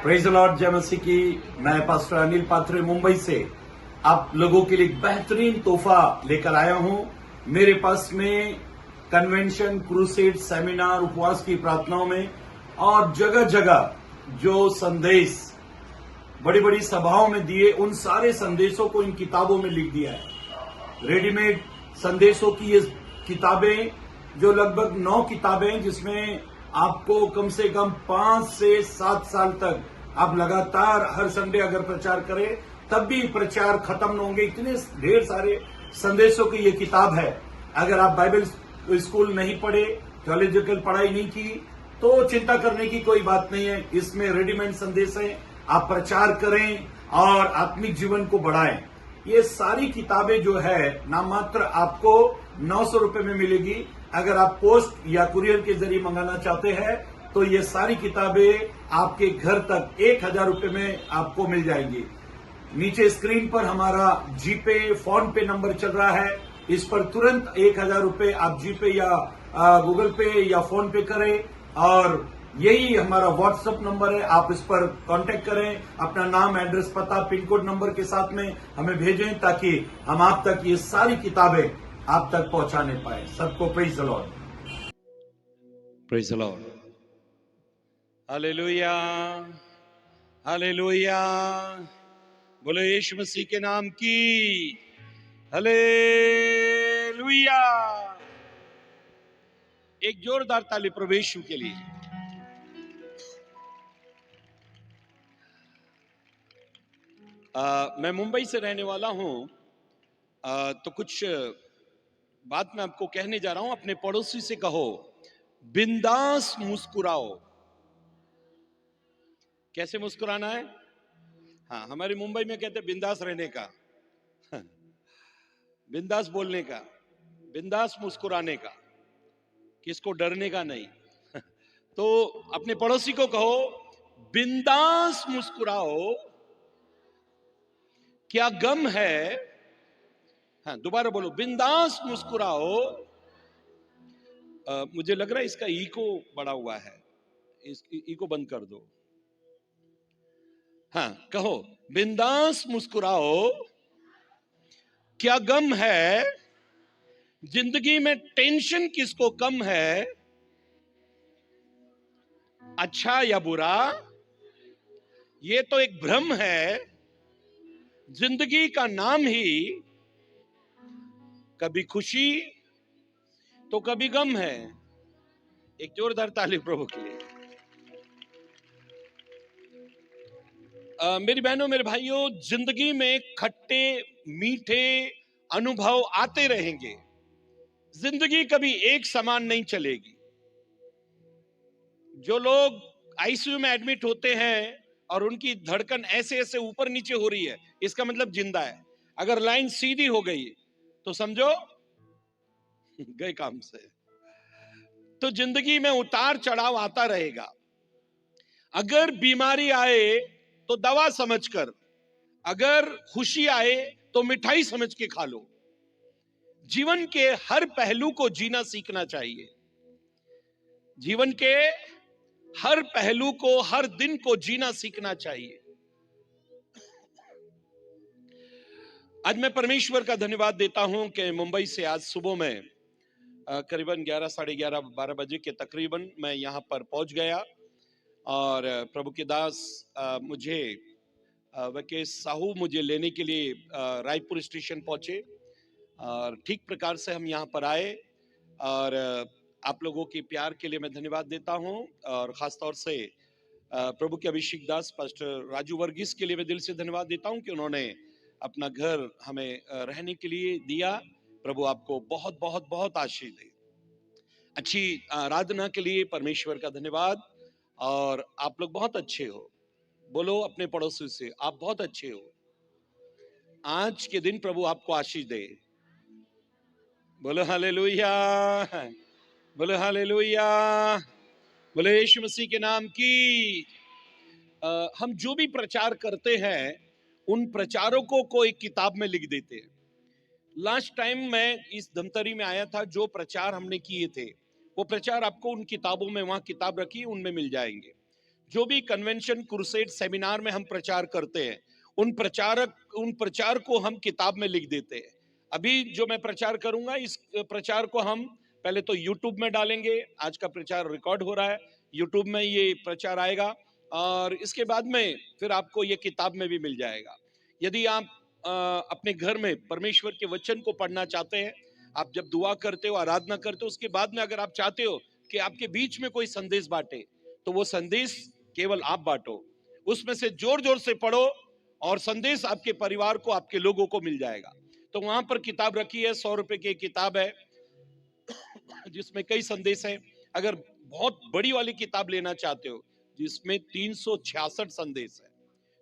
Praise the Lord, जय मसीह की। मैं पास्टर अनिल पात्रे मुंबई से आप लोगों के लिए एक बेहतरीन तोहफा लेकर आया हूं। मेरे पास में कन्वेंशन, क्रूसेड, सेमिनार, उपवास की प्रार्थनाओं में और जगह जगह जो संदेश बड़ी बड़ी सभाओं में दिए, उन सारे संदेशों को इन किताबों में लिख दिया है। रेडीमेड संदेशों की ये किताबें, जो लगभग 9 किताबें, जिसमें आपको कम से कम 5 से 7 साल तक आप लगातार हर संडे अगर प्रचार करें तब भी प्रचार खत्म न होंगे। इतने ढेर सारे संदेशों की ये किताब है। अगर आप बाइबल स्कूल नहीं पढ़े, थियोलॉजिकल पढ़ाई नहीं की, तो चिंता करने की कोई बात नहीं है। इसमें रेडीमेड संदेश है, आप प्रचार करें और आत्मिक जीवन को बढ़ाएं। ये सारी किताबें जो है नाम मात्र आपको 900 रुपए में मिलेगी। अगर आप पोस्ट या कुरियर के जरिए मंगाना चाहते हैं तो ये सारी किताबें आपके घर तक 1000 रुपए में आपको मिल जाएंगी। नीचे स्क्रीन पर हमारा जीपे, फोन पे नंबर चल रहा है। इस पर तुरंत 1000 रुपए आप जीपे या गूगल पे या फोन पे करें, और यही हमारा व्हाट्सएप नंबर है। आप इस पर कांटेक्ट करें, अपना नाम, एड्रेस, पता, पिन कोड नंबर के साथ में हमें भेजें ताकि हम आप तक ये सारी किताबें आप तक पहुंचाने पाए। सबको praise the Lord. Praise the Lord. Hallelujah, hallelujah. बोलो यीशु मसीह के नाम की हालेलुया। एक जोरदार ताली प्रभु यीशु के लिए। मैं मुंबई से रहने वाला हूं। तो कुछ बात मैं आपको कहने जा रहा हूं। अपने पड़ोसी से कहो, बिंदास मुस्कुराओ। कैसे मुस्कुराना है? हाँ, हमारे मुंबई में कहते हैं बिंदास रहने का, बिंदास बोलने का, बिंदास मुस्कुराने का, किसको डरने का नहीं। तो अपने पड़ोसी को कहो, बिंदास मुस्कुराओ, क्या गम है। हाँ, दोबारा बोलो, बिंदास मुस्कुराओ। मुझे लग रहा है इसका इको बड़ा हुआ है, इस इको बंद कर दो। हाँ, कहो, बिंदास मुस्कुराओ, क्या गम है। जिंदगी में टेंशन किसको कम है, अच्छा या बुरा, ये तो एक भ्रम है। जिंदगी का नाम ही कभी खुशी तो कभी गम है। एक जोरदार ताली प्रभु के लिए। मेरी बहनों, मेरे भाइयों, जिंदगी में खट्टे मीठे अनुभव आते रहेंगे। जिंदगी कभी एक समान नहीं चलेगी। जो लोग आईसीयू में एडमिट होते हैं और उनकी धड़कन ऐसे ऐसे ऊपर नीचे हो रही है, इसका मतलब जिंदा है। अगर लाइन सीधी हो गई तो समझो गए काम से। तो जिंदगी में उतार चढ़ाव आता रहेगा। अगर बीमारी आए तो दवा समझकर, अगर खुशी आए तो मिठाई समझ के खा लो। जीवन के हर पहलू को जीना सीखना चाहिए। जीवन के हर पहलू को, हर दिन को जीना सीखना चाहिए। आज मैं परमेश्वर का धन्यवाद देता हूं कि मुंबई से आज सुबह में करीबन 11, साढ़े 11, 12 बजे के तकरीबन मैं यहां पर पहुंच गया। और प्रभु के दास मुझे वकेश साहू मुझे लेने के लिए रायपुर स्टेशन पहुंचे, और ठीक प्रकार से हम यहाँ पर आए। और आप लोगों के प्यार के लिए मैं धन्यवाद देता हूं, और खासतौर से प्रभु के अभिषेक दास पास्टर राजू वर्गीस के लिए मैं दिल से धन्यवाद देता हूं कि उन्होंने अपना घर हमें रहने के लिए दिया। प्रभु आपको बहुत बहुत बहुत आशीष दे। अच्छी आराधना के लिए परमेश्वर का धन्यवाद। और आप लोग बहुत अच्छे हो। बोलो अपने पड़ोसी से, आप बहुत अच्छे हो। आज के दिन प्रभु आपको आशीष दे। बोलो हालेलुया, बोलो हालेलुया, बोलो यीशु मसीह के नाम की। हम जो भी प्रचार करते हैं उन प्रचारकों को एक किताब में लिख देते हैं। लास्ट टाइम मैं इस धमतरी में आया था, जो प्रचार हमने किए थे वो प्रचार आपको उन किताबों में, वहां किताब रखी, उनमें मिल जाएंगे। जो भी कन्वेंशन क्रूसेड सेमिनार में हम प्रचार करते हैं, उन प्रचार को हम किताब में लिख देते हैं। अभी जो मैं प्रचार करूंगा, इस प्रचार को हम पहले तो YouTube में डालेंगे। आज का प्रचार रिकॉर्ड हो रहा है, YouTube में ये प्रचार आएगा, और इसके बाद में फिर आपको ये किताब में भी मिल जाएगा। यदि आप अपने घर में परमेश्वर के वचन को पढ़ना चाहते हैं, आप जब दुआ करते हो, आराधना करते हो, उसके बाद में अगर आप चाहते हो कि आपके बीच में कोई संदेश बांटे, तो वो संदेश केवल आप बांटो, उसमें से जोर जोर से पढ़ो, और संदेश आपके परिवार को, आपके लोगों को मिल जाएगा। तो वहां पर किताब रखी है, 100 रुपए की किताब है, जिसमें कई संदेश हैं। अगर बहुत बड़ी वाली किताब लेना चाहते हो, जिसमें 366 संदेश है,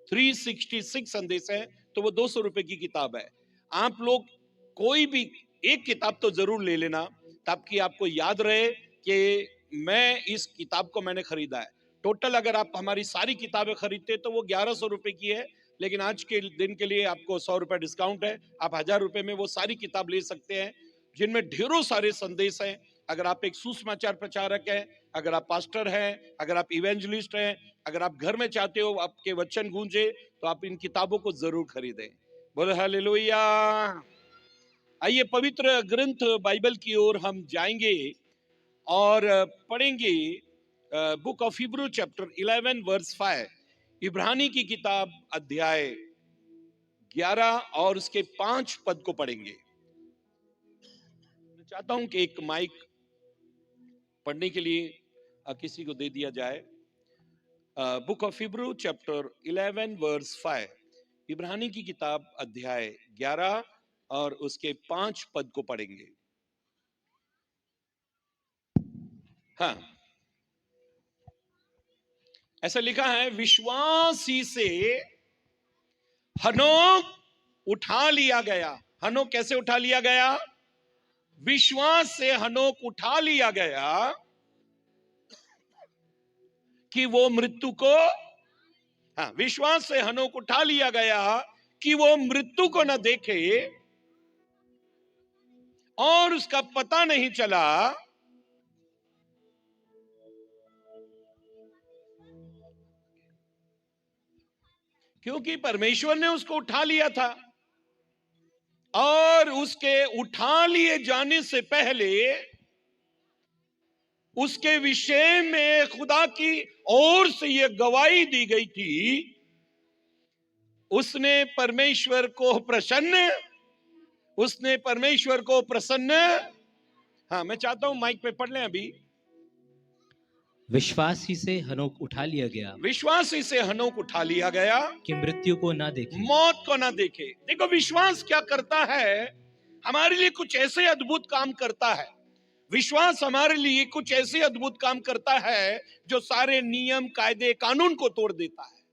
366 संदेश है, तो वो 200 रुपए की किताब है। आप लोग कोई भी एक किताब तो जरूर ले लेना, ताकि आपको याद रहे कि मैं इस किताब को मैंने खरीदा है। टोटल अगर आप हमारी सारी किताबें खरीदते तो वो 1100 रुपए की है, लेकिन आज के दिन के लिए आपको 100 रुपए डिस्काउंट है। आप 1000 रुपए में वो सारी किताब ले सकते हैं, जिनमें ढेरों सारे संदेश हैं। अगर आप एक सुसमाचार प्रचारक हैं, अगर आप पास्टर हैं, अगर आप इवेंजलिस्ट हैं, अगर आप घर में चाहते हो आपके वचन गूंजे, तो आप इन किताबों को जरूर खरीदें। बोले हालेलुया। आइए पवित्र ग्रंथ बाइबल की ओर हम जाएंगे और पढ़ेंगे book of Hebrew chapter 11 verse 5, इब्रानी की किताब अध्याय 11 और उसके 5 पद को पढ़ेंगे। मैं चाहता हूं कि एक माइक पढ़ने के लिए किसी को दे दिया जाए। Book of Hebrew chapter 11 verse 5, इब्रानी की किताब अध्याय 11 और उसके 5 पद को पढ़ेंगे। हाँ, ऐसा लिखा है, विश्वास ही से हनोक उठा लिया गया। हनोक कैसे उठा लिया गया? विश्वास से हनोक उठा लिया गया कि वो मृत्यु को, हाँ, विश्वास से हनोक उठा लिया गया कि वो मृत्यु को न देखे, और उसका पता नहीं चला क्योंकि परमेश्वर ने उसको उठा लिया था, और उसके उठा लिए जाने से पहले उसके विषय में खुदा की ओर से यह गवाही दी गई थी, उसने परमेश्वर को प्रसन्न, हाँ, मैं चाहता हूं माइक पे पढ़ लें अभी। विश्वास ही से हनोक उठा लिया गया, विश्वास ही से हनोक उठा लिया गया कि मृत्यु को ना देखे, मौत को ना देखे। देखो विश्वास क्या करता है, हमारे लिए कुछ ऐसे अद्भुत काम करता है। विश्वास हमारे लिए कुछ ऐसे अद्भुत काम करता है जो सारे नियम, कायदे, कानून को तोड़ देता है।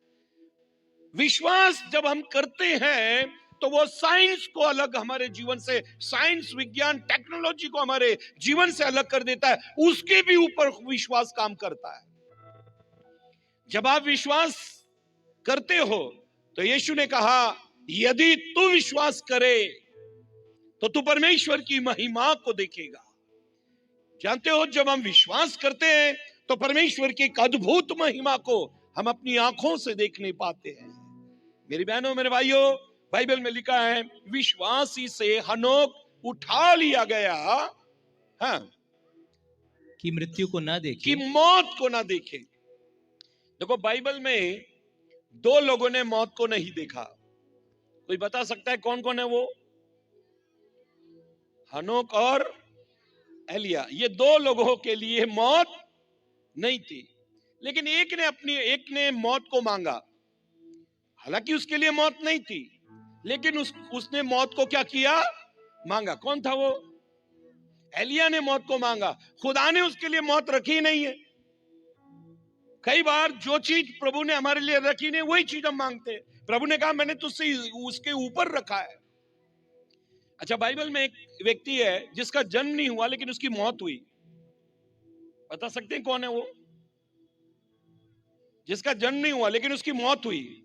विश्वास जब हम करते हैं तो वो साइंस को अलग हमारे जीवन से, साइंस, विज्ञान, टेक्नोलॉजी को हमारे जीवन से अलग कर देता है। उसके भी ऊपर विश्वास काम करता है। जब आप विश्वास करते हो तो यीशु ने कहा, यदि तू विश्वास करे तो तू परमेश्वर की महिमा को देखेगा। जानते हो, जब हम विश्वास करते हैं तो परमेश्वर की एक अद्भुत महिमा को हम अपनी आंखों से देखने पाते हैं। मेरी बहनों, मेरे भाइयों, बाइबल में लिखा है, विश्वास ही से हनोक उठा लिया गया, हाँ, कि मृत्यु को ना देखे, कि मौत को ना देखे। देखो बाइबल में 2 लोगों ने मौत को नहीं देखा। कोई बता सकता है कौन कौन है वो? हनोक और एलिया। ये 2 लोगों के लिए मौत नहीं थी, लेकिन एक ने मौत को मांगा। हालांकि उसके लिए मौत नहीं थी, लेकिन उसने मौत को क्या किया? मांगा। कौन था वो? एलिया ने मौत को मांगा। खुदा ने उसके लिए मौत रखी नहीं है। कई बार जो चीज प्रभु ने हमारे लिए रखी नहीं, वही चीज हम मांगते हैं। प्रभु ने कहा, मैंने तुझसे उसके ऊपर रखा है। अच्छा, बाइबल में एक व्यक्ति है जिसका जन्म नहीं हुआ लेकिन उसकी मौत हुई। बता सकते हैं कौन है वो? जिसका जन्म नहीं हुआ लेकिन उसकी मौत हुई।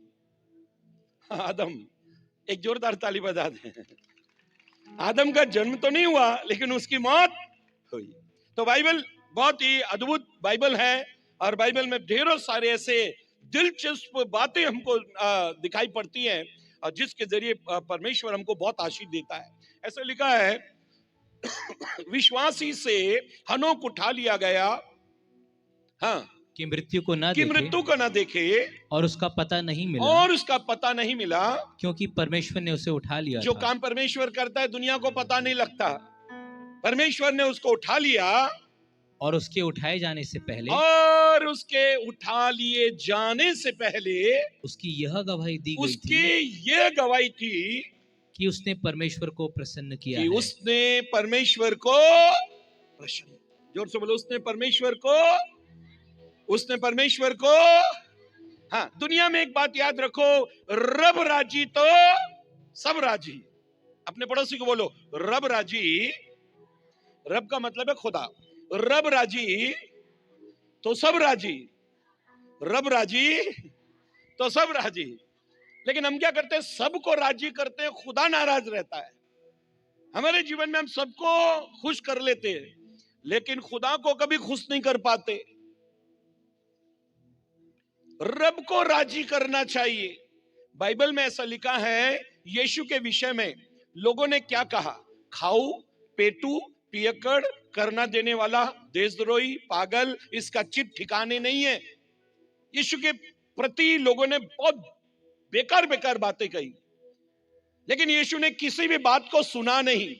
आदम। एक जोरदार ताली बजा दें। आदम का जन्म तो नहीं हुआ लेकिन उसकी मौत हुई। तो बाइबल बहुत ही अद्भुत बाइबल है, और बाइबल में ढेरों सारे ऐसे दिलचस्प बातें हमको दिखाई पड़ती हैं जिसके जरिए परमेश्वर हमको बहुत आशीष देता है। ऐसा लिखा है विश्वासी से हनोक उठा लिया गया, हाँ, कि मृत्यु को ना कि देखे मृत्यु को न देखे और उसका पता नहीं मिला, और उसका पता नहीं मिला, क्योंकि परमेश्वर ने उसे उठा लिया जो था। काम परमेश्वर करता है दुनिया को पता नहीं लगता, परमेश्वर ने उसको उठा लिया और उसके उठाए जाने से पहले और उसके उठा लिए जाने से पहले उसकी यह गवाही दी गई उसकी थी ये गवाही थी कि उसने परमेश्वर को प्रसन्न किया कि है। उसने परमेश्वर को प्रसन्न, जोर से बोलो, उसने परमेश्वर को, हाँ, दुनिया में एक बात याद रखो, रब राजी तो सब राजी। अपने पड़ोसी को बोलो, रब राजी, रब का मतलब है खुदा, रब राजी तो सब राजी, रब राजी तो सब राजी। लेकिन हम क्या करते हैं, सबको राजी करते हैं, खुदा नाराज रहता है। हमारे जीवन में हम सबको खुश कर लेते हैं लेकिन खुदा को कभी खुश नहीं कर पाते। रब को राजी करना चाहिए। बाइबल में ऐसा लिखा है यीशु के विषय में लोगों ने क्या कहा, खाऊ, पेटू, पियक्कड़, करना देने वाला, देशद्रोही, पागल, इसका चित ठिकाने नहीं है। यीशु के प्रति लोगों ने बहुत बेकार बेकार बातें कही लेकिन यीशु ने किसी भी बात को सुना नहीं।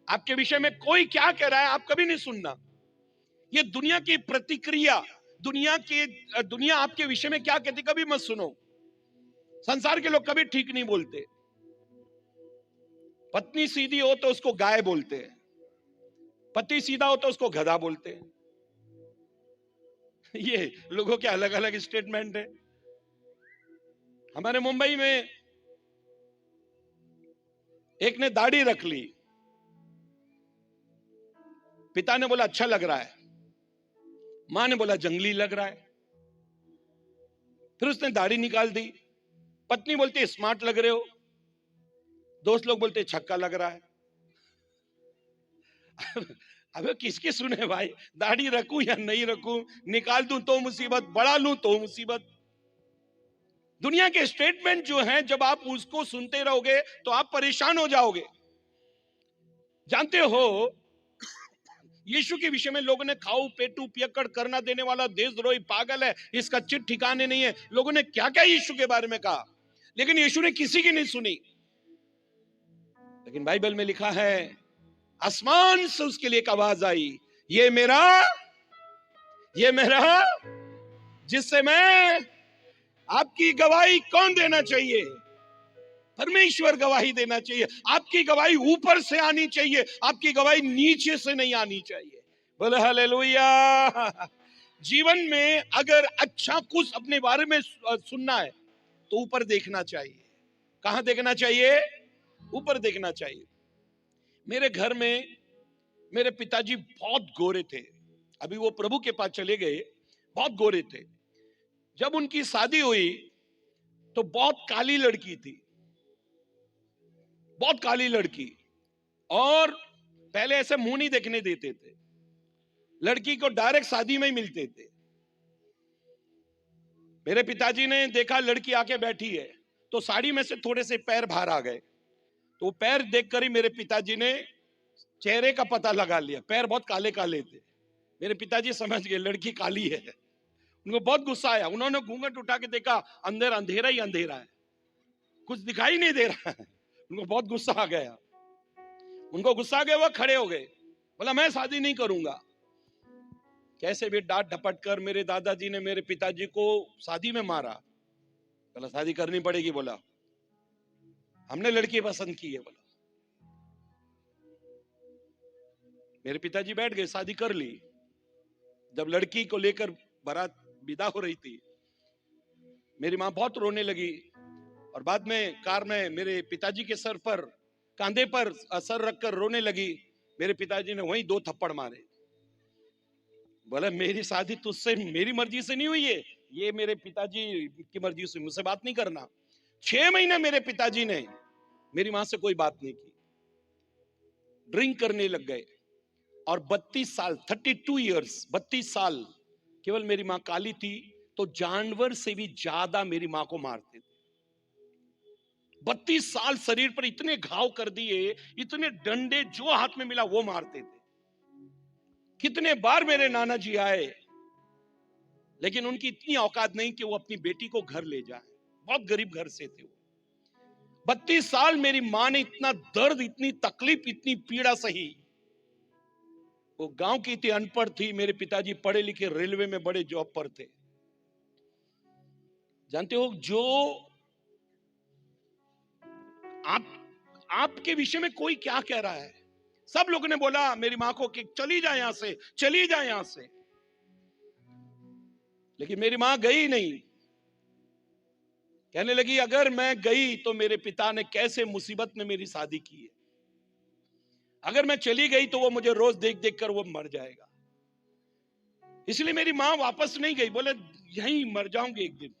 आपके विषय में कोई क्या कह रहा है आप कभी नहीं सुनना। ये दुनिया की प्रतिक्रिया, दुनिया आपके विषय में क्या कहती कभी मत सुनो। संसार के लोग कभी ठीक नहीं बोलते। पत्नी सीधी हो तो उसको गाय बोलते हैं, पति सीधा हो तो उसको गधा बोलते हैं। ये लोगों के अलग अलग स्टेटमेंट है। हमारे मुंबई में एक ने दाढ़ी रख ली, पिता ने बोला अच्छा लग रहा है, मां ने बोला जंगली लग रहा है। फिर उसने दाढ़ी निकाल दी, पत्नी बोलती स्मार्ट लग रहे हो, दोस्त लोग बोलते छक्का लग रहा है। अबे किसकी सुने भाई, दाढ़ी रखूं या नहीं रखूं, निकाल दूं तो मुसीबत, बढ़ा लूं तो मुसीबत। दुनिया के स्टेटमेंट जो हैं जब आप उसको सुनते रहोगे तो आप परेशान हो जाओगे। जानते हो यीशु के विषय में लोगों ने खाऊ, पेटू, पियक्कड़, करना देने वाला, देशद्रोही, पागल है, इसका चित ठिकाने नहीं है। लोगों ने क्या क्या यीशु के बारे में कहा लेकिन यीशु ने किसी की नहीं सुनी। लेकिन बाइबल में लिखा है आसमान से उसके लिए एक आवाज आई, ये मेरा जिससे मैं, आपकी गवाही कौन देना चाहिए? परमेश्वर गवाही देना चाहिए। आपकी गवाही ऊपर से आनी चाहिए, आपकी गवाही नीचे से नहीं आनी चाहिए। बोले हालेलुया। जीवन में अगर अच्छा कुछ अपने बारे में सुनना है तो ऊपर देखना चाहिए। कहां देखना चाहिए? ऊपर देखना चाहिए। मेरे घर में मेरे पिताजी बहुत गोरे थे, अभी वो प्रभु के पास चले गए, बहुत गोरे थे। जब उनकी शादी हुई तो बहुत काली लड़की थी, बहुत काली लड़की, और पहले ऐसे मुंह नहीं देखने देते थे, लड़की को डायरेक्ट शादी में ही मिलते थे। मेरे पिताजी ने देखा लड़की आके बैठी है तो साड़ी में से थोड़े से पैर बाहर आ गए, तो पैर देखकर ही मेरे पिताजी ने चेहरे का पता लगा लिया, पैर बहुत काले काले थे। मेरे पिताजी समझ गए लड़की काली है। उनको बहुत गुस्सा आया, उन्होंने घूंघट उठा के देखा, अंदर अंधेरा ही अंधेरा है, कुछ दिखाई नहीं दे रहा है। उनको बहुत गुस्सा आ गया, वो खड़े हो गए, बोला मैं शादी नहीं करूंगा। कैसे भी डांट डपट कर मेरे दादाजी ने मेरे पिताजी को शादी में मारा। बोला शादी करनी पड़ेगी, बोला हमने लड़की पसंद की है। बोला मेरे पिताजी बैठ गए, शादी कर ली। जब लड़की को लेकर बारात विदा हो रही थी, मेरी मां बहुत रोने लगी और बाद में कार में मेरे पिताजी के सर पर, कांधे पर सर रखकर रोने लगी। मेरे पिताजी ने वहीं 2 थप्पड़ मारे। बोला मेरी शादी तुझसे, मेरी मर्जी से नहीं हुई है, ये मेरे पिताजी की मर्जी से, मुझसे बात नहीं करना। 6 महीने मेरे पिताजी ने मेरी मां से कोई बात नहीं की, ड्रिंक करने लग गए और 32 साल 32 इयर्स 32 साल केवल मेरी मां काली थी तो जानवर से भी ज्यादा मेरी मां को मारते थे। 32 साल शरीर पर इतने घाव कर दिए, इतने डंडे जो हाथ में मिला वो मारते थे। कितने बार मेरे नाना जी आए, लेकिन उनकी इतनी औकात नहीं कि वो अपनी बेटी को घर ले जाए। बहुत गरीब घर से थे वो। 32 साल मेरी मां ने इतना दर्द, इतनी तकलीफ, इतनी पीड़ा सही। वो गांव की थी, अनपढ़ थी। मेरे पिताजी पढ़े लिखे रेलवे में बड़े जॉब पर थे। जानते हो, जो आपके विषय में कोई क्या कह रहा है। सब लोगों ने बोला मेरी मां को कि चली जाए यहां से, चली जाए यहां से, लेकिन मेरी मां गई नहीं। कहने लगी अगर मैं गई तो मेरे पिता ने कैसे मुसीबत में मेरी शादी की है, अगर मैं चली गई तो वो मुझे रोज देख देख कर वो मर जाएगा। इसलिए मेरी मां वापस नहीं गई, बोले यहीं मर जाऊंगी एक दिन।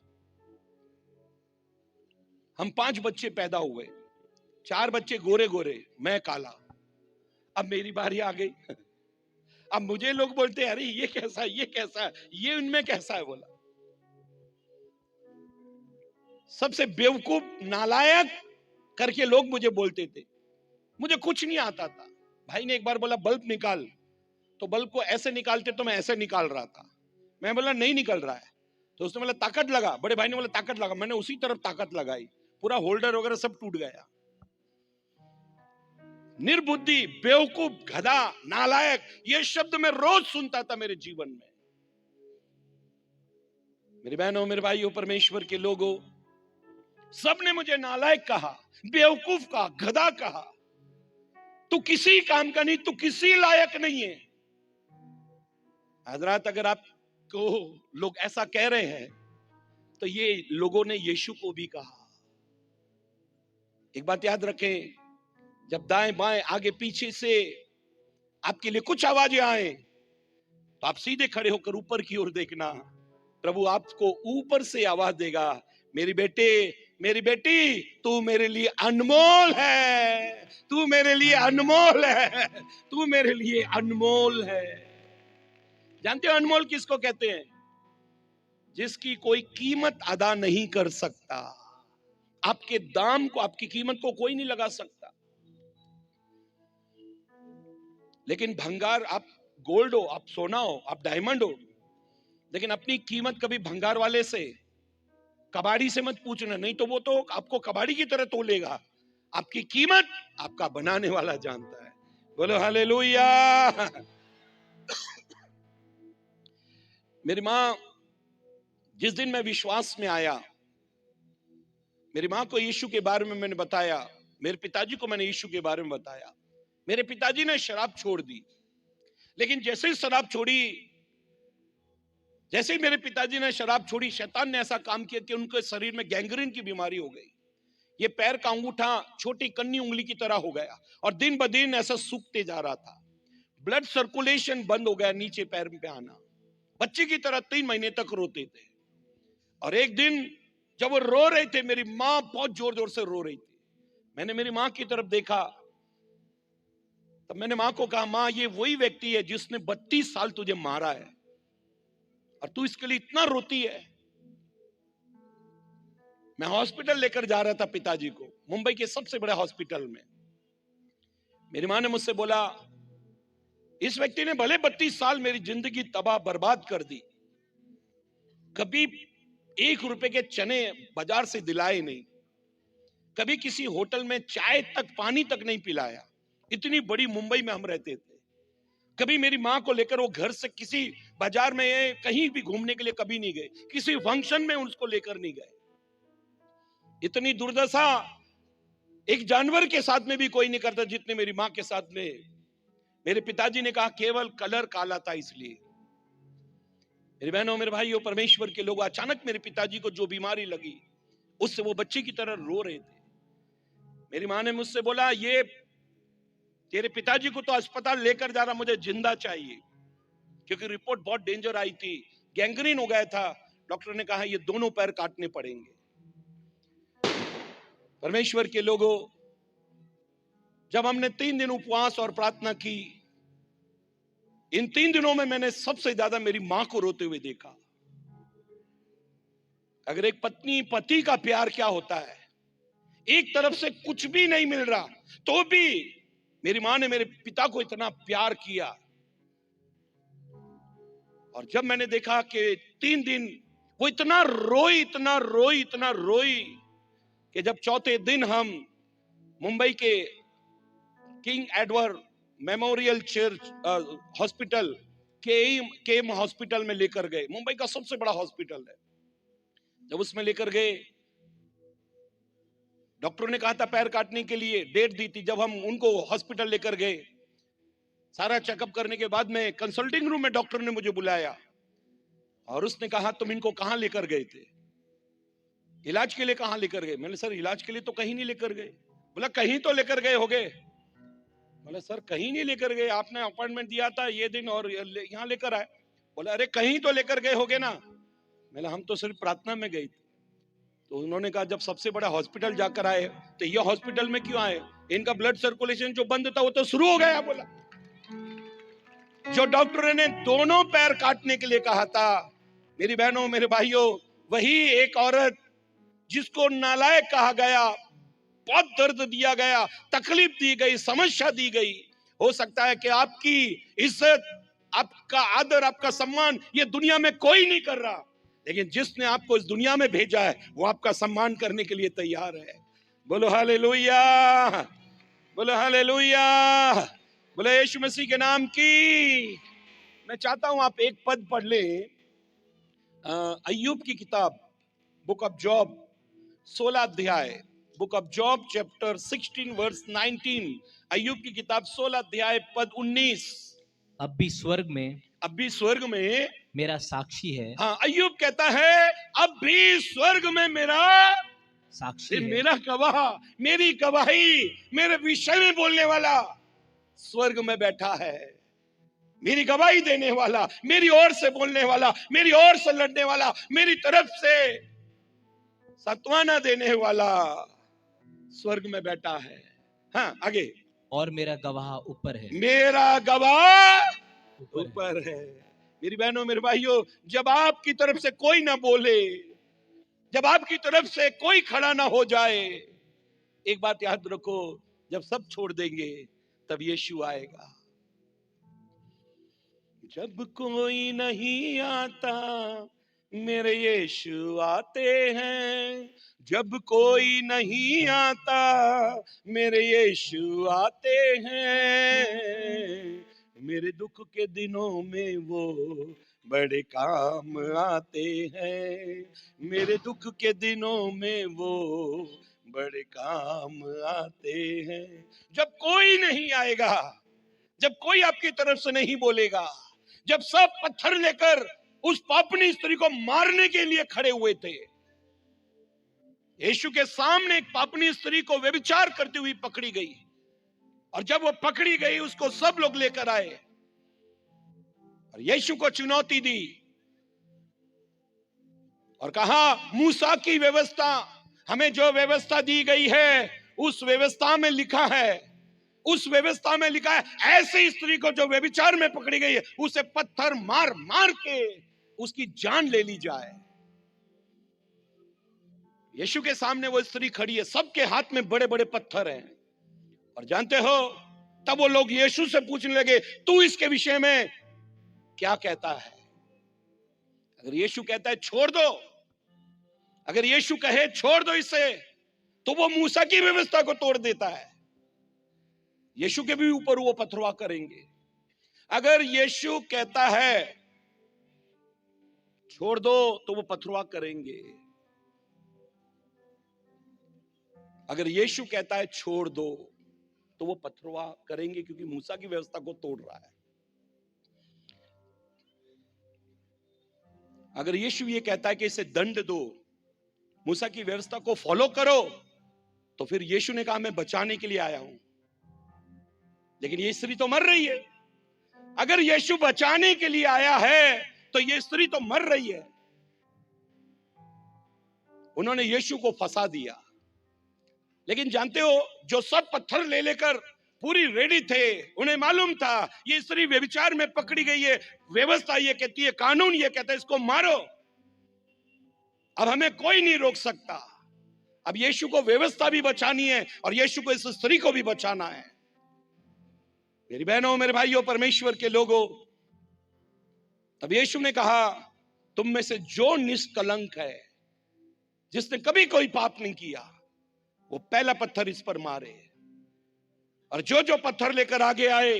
हम 5 बच्चे पैदा हुए, 4 बच्चे गोरे गोरे, मैं काला। अब मेरी बारी आ गई। अब मुझे लोग बोलते हैं अरे ये कैसा है, ये कैसा है, ये उनमें कैसा है। बोला सबसे बेवकूफ नालायक करके लोग मुझे बोलते थे। मुझे कुछ नहीं आता था। भाई ने एक बार बोला बल्ब निकाल, तो बल्ब को ऐसे निकालते तो मैं ऐसे निकाल रहा था। मैं बोला नहीं निकल रहा है, तो उसने बोला ताकत लगा। बड़े भाई ने बोला ताकत लगा, मैंने उसी तरफ ताकत लगाई, पूरा होल्डर वगैरह सब टूट गया। निर्बुद्धि, बेवकूफ, गधा, नालायक, ये शब्द मैं रोज सुनता था मेरे जीवन में। मेरी बहनों, मेरे भाइयों, परमेश्वर के लोगों, सबने मुझे नालायक कहा, बेवकूफ कहा, गधा कहा। तू किसी काम का नहीं, तू किसी लायक नहीं है। हजरात, अगर आपको लोग ऐसा कह रहे हैं तो ये लोगों ने यीशु को भी कहा। एक बात याद रखें, जब दाएं बाएं आगे पीछे से आपके लिए कुछ आवाजें आए तो आप सीधे खड़े होकर ऊपर की ओर देखना। प्रभु आपको ऊपर से आवाज देगा, मेरी बेटे, मेरी बेटी, तू मेरे लिए अनमोल है, तू मेरे लिए अनमोल है, तू मेरे लिए अनमोल है। जानते हो अनमोल किसको कहते हैं? जिसकी कोई कीमत अदा नहीं कर सकता। आपके दाम को, आपकी कीमत को कोई नहीं लगा सकता। लेकिन भंगार, आप गोल्ड हो, आप सोना हो, आप डायमंड हो, लेकिन अपनी कीमत कभी भंगार वाले से, कबाड़ी से मत पूछना, नहीं तो वो तो आपको कबाड़ी की तरह तोलेगा। आपकी कीमत आपका बनाने वाला जानता है। बोलो हालेलुया। मेरी मां, जिस दिन मैं विश्वास में आया, मेरी मां को यीशु के बारे में मैंने बताया, मेरे पिताजी को मैंने यीशु के बारे में बताया। मेरे पिताजी ने शराब छोड़ दी, लेकिन जैसे ही शराब छोड़ी, जैसे ही मेरे पिताजी ने शराब छोड़ी, शैतान ने ऐसा काम किया कि उनके शरीर में गैंग्रीन की बीमारी हो गई। ये पैर का अंगूठा छोटी कन्नी उंगली की तरह हो गया और दिन ब दिन ऐसा सूखते जा रहा था। ब्लड सर्कुलेशन बंद हो गया, नीचे पैर पे आना। बच्चे की तरह 3 महीने तक रोते थे। और एक दिन जब वो रो रहे थे, मेरी मां बहुत जोर जोर से रो रही थी। मैंने मेरी मां की तरफ देखा, तब मैंने मां को कहा, मां ये वही व्यक्ति है जिसने 32 साल तुझे मारा है और तू इसके लिए इतना रोती है। मैं हॉस्पिटल लेकर जा रहा था पिताजी को, मुंबई के सबसे बड़े हॉस्पिटल में। मेरी मां ने मुझसे बोला, इस व्यक्ति ने भले 32 साल मेरी जिंदगी तबाह बर्बाद कर दी, कभी 1 रुपए के चने बाजार से दिलाए नहीं, कभी किसी होटल में चाय तक, पानी तक नहीं पिलाया। इतनी बड़ी मुंबई में हम रहते थे। कभी मेरी मां को लेकर वो घर से किसी बाजार में कहीं भी घूमने के लिए कभी नहीं गए, किसी फंक्शन में उसको लेकर नहीं गए। इतनी दुर्दशा एक जानवर के साथ में भी कोई नहीं करता जितने मेरी मां के साथ में। मेरे पिताजी ने कहा केवल कलर काला था इसलिए। मेरी बहनों, मेरे भाइयों, परमेश्वर के लोग, अचानक मेरे पिताजी को जो बीमारी लगी, उससे वो बच्चे की तरह रो रहे थे। मेरी मां ने मुझसे बोला, ये तेरे पिताजी को तो अस्पताल लेकर जा रहा, मुझे जिंदा चाहिए, क्योंकि रिपोर्ट बहुत डेंजर आई थी, गैंग्रीन हो गया था। डॉक्टर ने कहा ये दोनों पैर काटने पड़ेंगे। परमेश्वर के लोगों, जब हमने 3 दिन उपवास और प्रार्थना की, इन 3 दिनों में मैंने सबसे ज्यादा मेरी मां को रोते हुए देखा। अगर एक पत्नी पति का प्यार क्या होता है, एक तरफ से कुछ भी नहीं मिल रहा तो भी मेरी मां ने मेरे पिता को इतना प्यार किया। और जब मैंने देखा कि 3 दिन वो इतना रोई कि जब चौथे दिन हम मुंबई के King Edward Memorial church hospital KEM hospital में लेकर गए। मुंबई का सबसे बड़ा हॉस्पिटल है। जब उसमें लेकर गए, डॉक्टरों ने कहा था पैर काटने के लिए, डेट दी थी। जब हम उनको हॉस्पिटल लेकर गए, सारा चेकअप करने के बाद में कंसल्टिंग रूम में डॉक्टर ने मुझे बुलाया और उसने कहा तुम इनको कहां लेकर गए थे, इलाज के लिए कहां लेकर गए? मैंने सर इलाज के लिए तो कहीं नहीं लेकर गए। बोला कहीं तो लेकर गए होगे। बोला सर कहीं नहीं लेकर गए, आपने अपॉइंटमेंट दिया था ये दिन और यहां लेकर आए। बोला अरे कहीं तो लेकर गए होगे ना। मैंने हम तो सिर्फ प्रार्थना में गए थे। तो उन्होंने कहा जब सबसे बड़ा हॉस्पिटल जाकर आए तो ये हॉस्पिटल में क्यों आए? इनका ब्लड सर्कुलेशन जो बंद था वो तो शुरू हो गया। बोला जो डॉक्टर ने दोनों पैर काटने के लिए कहा था, मेरी बहनों मेरे भाइयों, वही एक औरत जिसको नालायक कहा गया, बहुत दर्द दिया गया, तकलीफ दी गई, समस्या दी गई। हो सकता है कि आपकी इज्जत, आपका आदर, आपका सम्मान ये दुनिया में कोई नहीं कर रहा, लेकिन जिसने आपको इस दुनिया में भेजा है वो आपका सम्मान करने के लिए तैयार है। बोलो हालेलुया, बोलो हालेलुया, बोलो यीशु मसीह के नाम की। मैं चाहता हूं आप एक पद पढ़ ले, अय्यूब की किताब, बुक ऑफ जॉब 16 अध्याय, book of Job chapter 16 verse 19। अय्यूब की किताब 16 अध्याय पद 19। अब भी स्वर्ग में मेरा साक्षी है। हाँ, अय्यूब कहता है अब भी स्वर्ग में मेरा साक्षी है, मेरा गवाह, मेरी गवाही, मेरे विषय में बोलने वाला स्वर्ग में बैठा है। मेरी गवाही देने वाला, मेरी ओर से बोलने वाला, मेरी ओर से लड़ने वाला, मेरी तरफ से सत्वाना देने वाला स्वर्ग में बैठा है। हाँ आगे, और मेरा गवाह ऊपर है, मेरा गवाह ऊपर है। मेरी बहनों मेरे भाइयों, जब आपकी तरफ से कोई ना बोले, जब आपकी तरफ से कोई खड़ा ना हो जाए, एक बात याद रखो, जब सब छोड़ देंगे तब यीशु आएगा। जब कोई नहीं आता मेरे यीशु आते हैं, जब कोई नहीं आता मेरे यीशु आते हैं, मेरे दुख के दिनों में वो बड़े काम आते हैं, मेरे दुख के दिनों में वो बड़े काम आते हैं। जब कोई नहीं आएगा, जब कोई आपकी तरफ से नहीं बोलेगा, जब सब पत्थर लेकर उस पापनी स्त्री को मारने के लिए खड़े हुए थे, यीशु के सामने एक पापनी स्त्री को व्यभिचार करती हुई पकड़ी गई, और जब वो पकड़ी गई उसको सब लोग लेकर आए और यीशु को चुनौती दी और कहा मूसा की व्यवस्था, हमें जो व्यवस्था दी गई है उस व्यवस्था में लिखा है, उस व्यवस्था में लिखा है ऐसी स्त्री को जो व्यभिचार में पकड़ी गई है उसे पत्थर मार मार के उसकी जान ले ली जाए। यीशु के सामने वो स्त्री खड़ी है, सबके हाथ में बड़े बड़े पत्थर हैं, और जानते हो तब वो लोग यीशु से पूछने लगे तू इसके विषय में क्या कहता है? अगर यीशु कहता है छोड़ दो, अगर यीशु कहे छोड़ दो इसे, तो वो मूसा की व्यवस्था को तोड़ देता है, यीशु के भी ऊपर वो पथरवाह करेंगे। अगर यीशु कहता है छोड़ दो तो वो पथरवाह करेंगे, अगर यीशु कहता है छोड़ दो तो वो पथरवाह करेंगे, क्योंकि मूसा की व्यवस्था को तोड़ रहा है। अगर यीशु ये कहता है कि इसे दंड दो, मूसा की व्यवस्था को फॉलो करो, तो फिर यीशु ने कहा मैं बचाने के लिए आया हूं, लेकिन ये स्त्री तो मर रही है। अगर यीशु बचाने के लिए आया है तो ये स्त्री तो मर रही है। उन्होंने यीशु को फंसा दिया, लेकिन जानते हो जो सब पत्थर ले लेकर पूरी रेडी थे, उन्हें मालूम था ये स्त्री व्यभिचार में पकड़ी गई है, व्यवस्था ये कहती है, कानून ये कहता है इसको मारो, अब हमें कोई नहीं रोक सकता। अब यीशु को व्यवस्था भी बचानी है और यीशु को इस स्त्री को भी बचाना है। मेरी बहनों, मेरे भाइयों, परमेश्वर के लोगों, तब यीशु ने कहा तुम में से जो निष्कलंक है, जिसने कभी कोई पाप नहीं किया, वो पहला पत्थर इस पर मारे। और जो जो पत्थर लेकर आगे आए,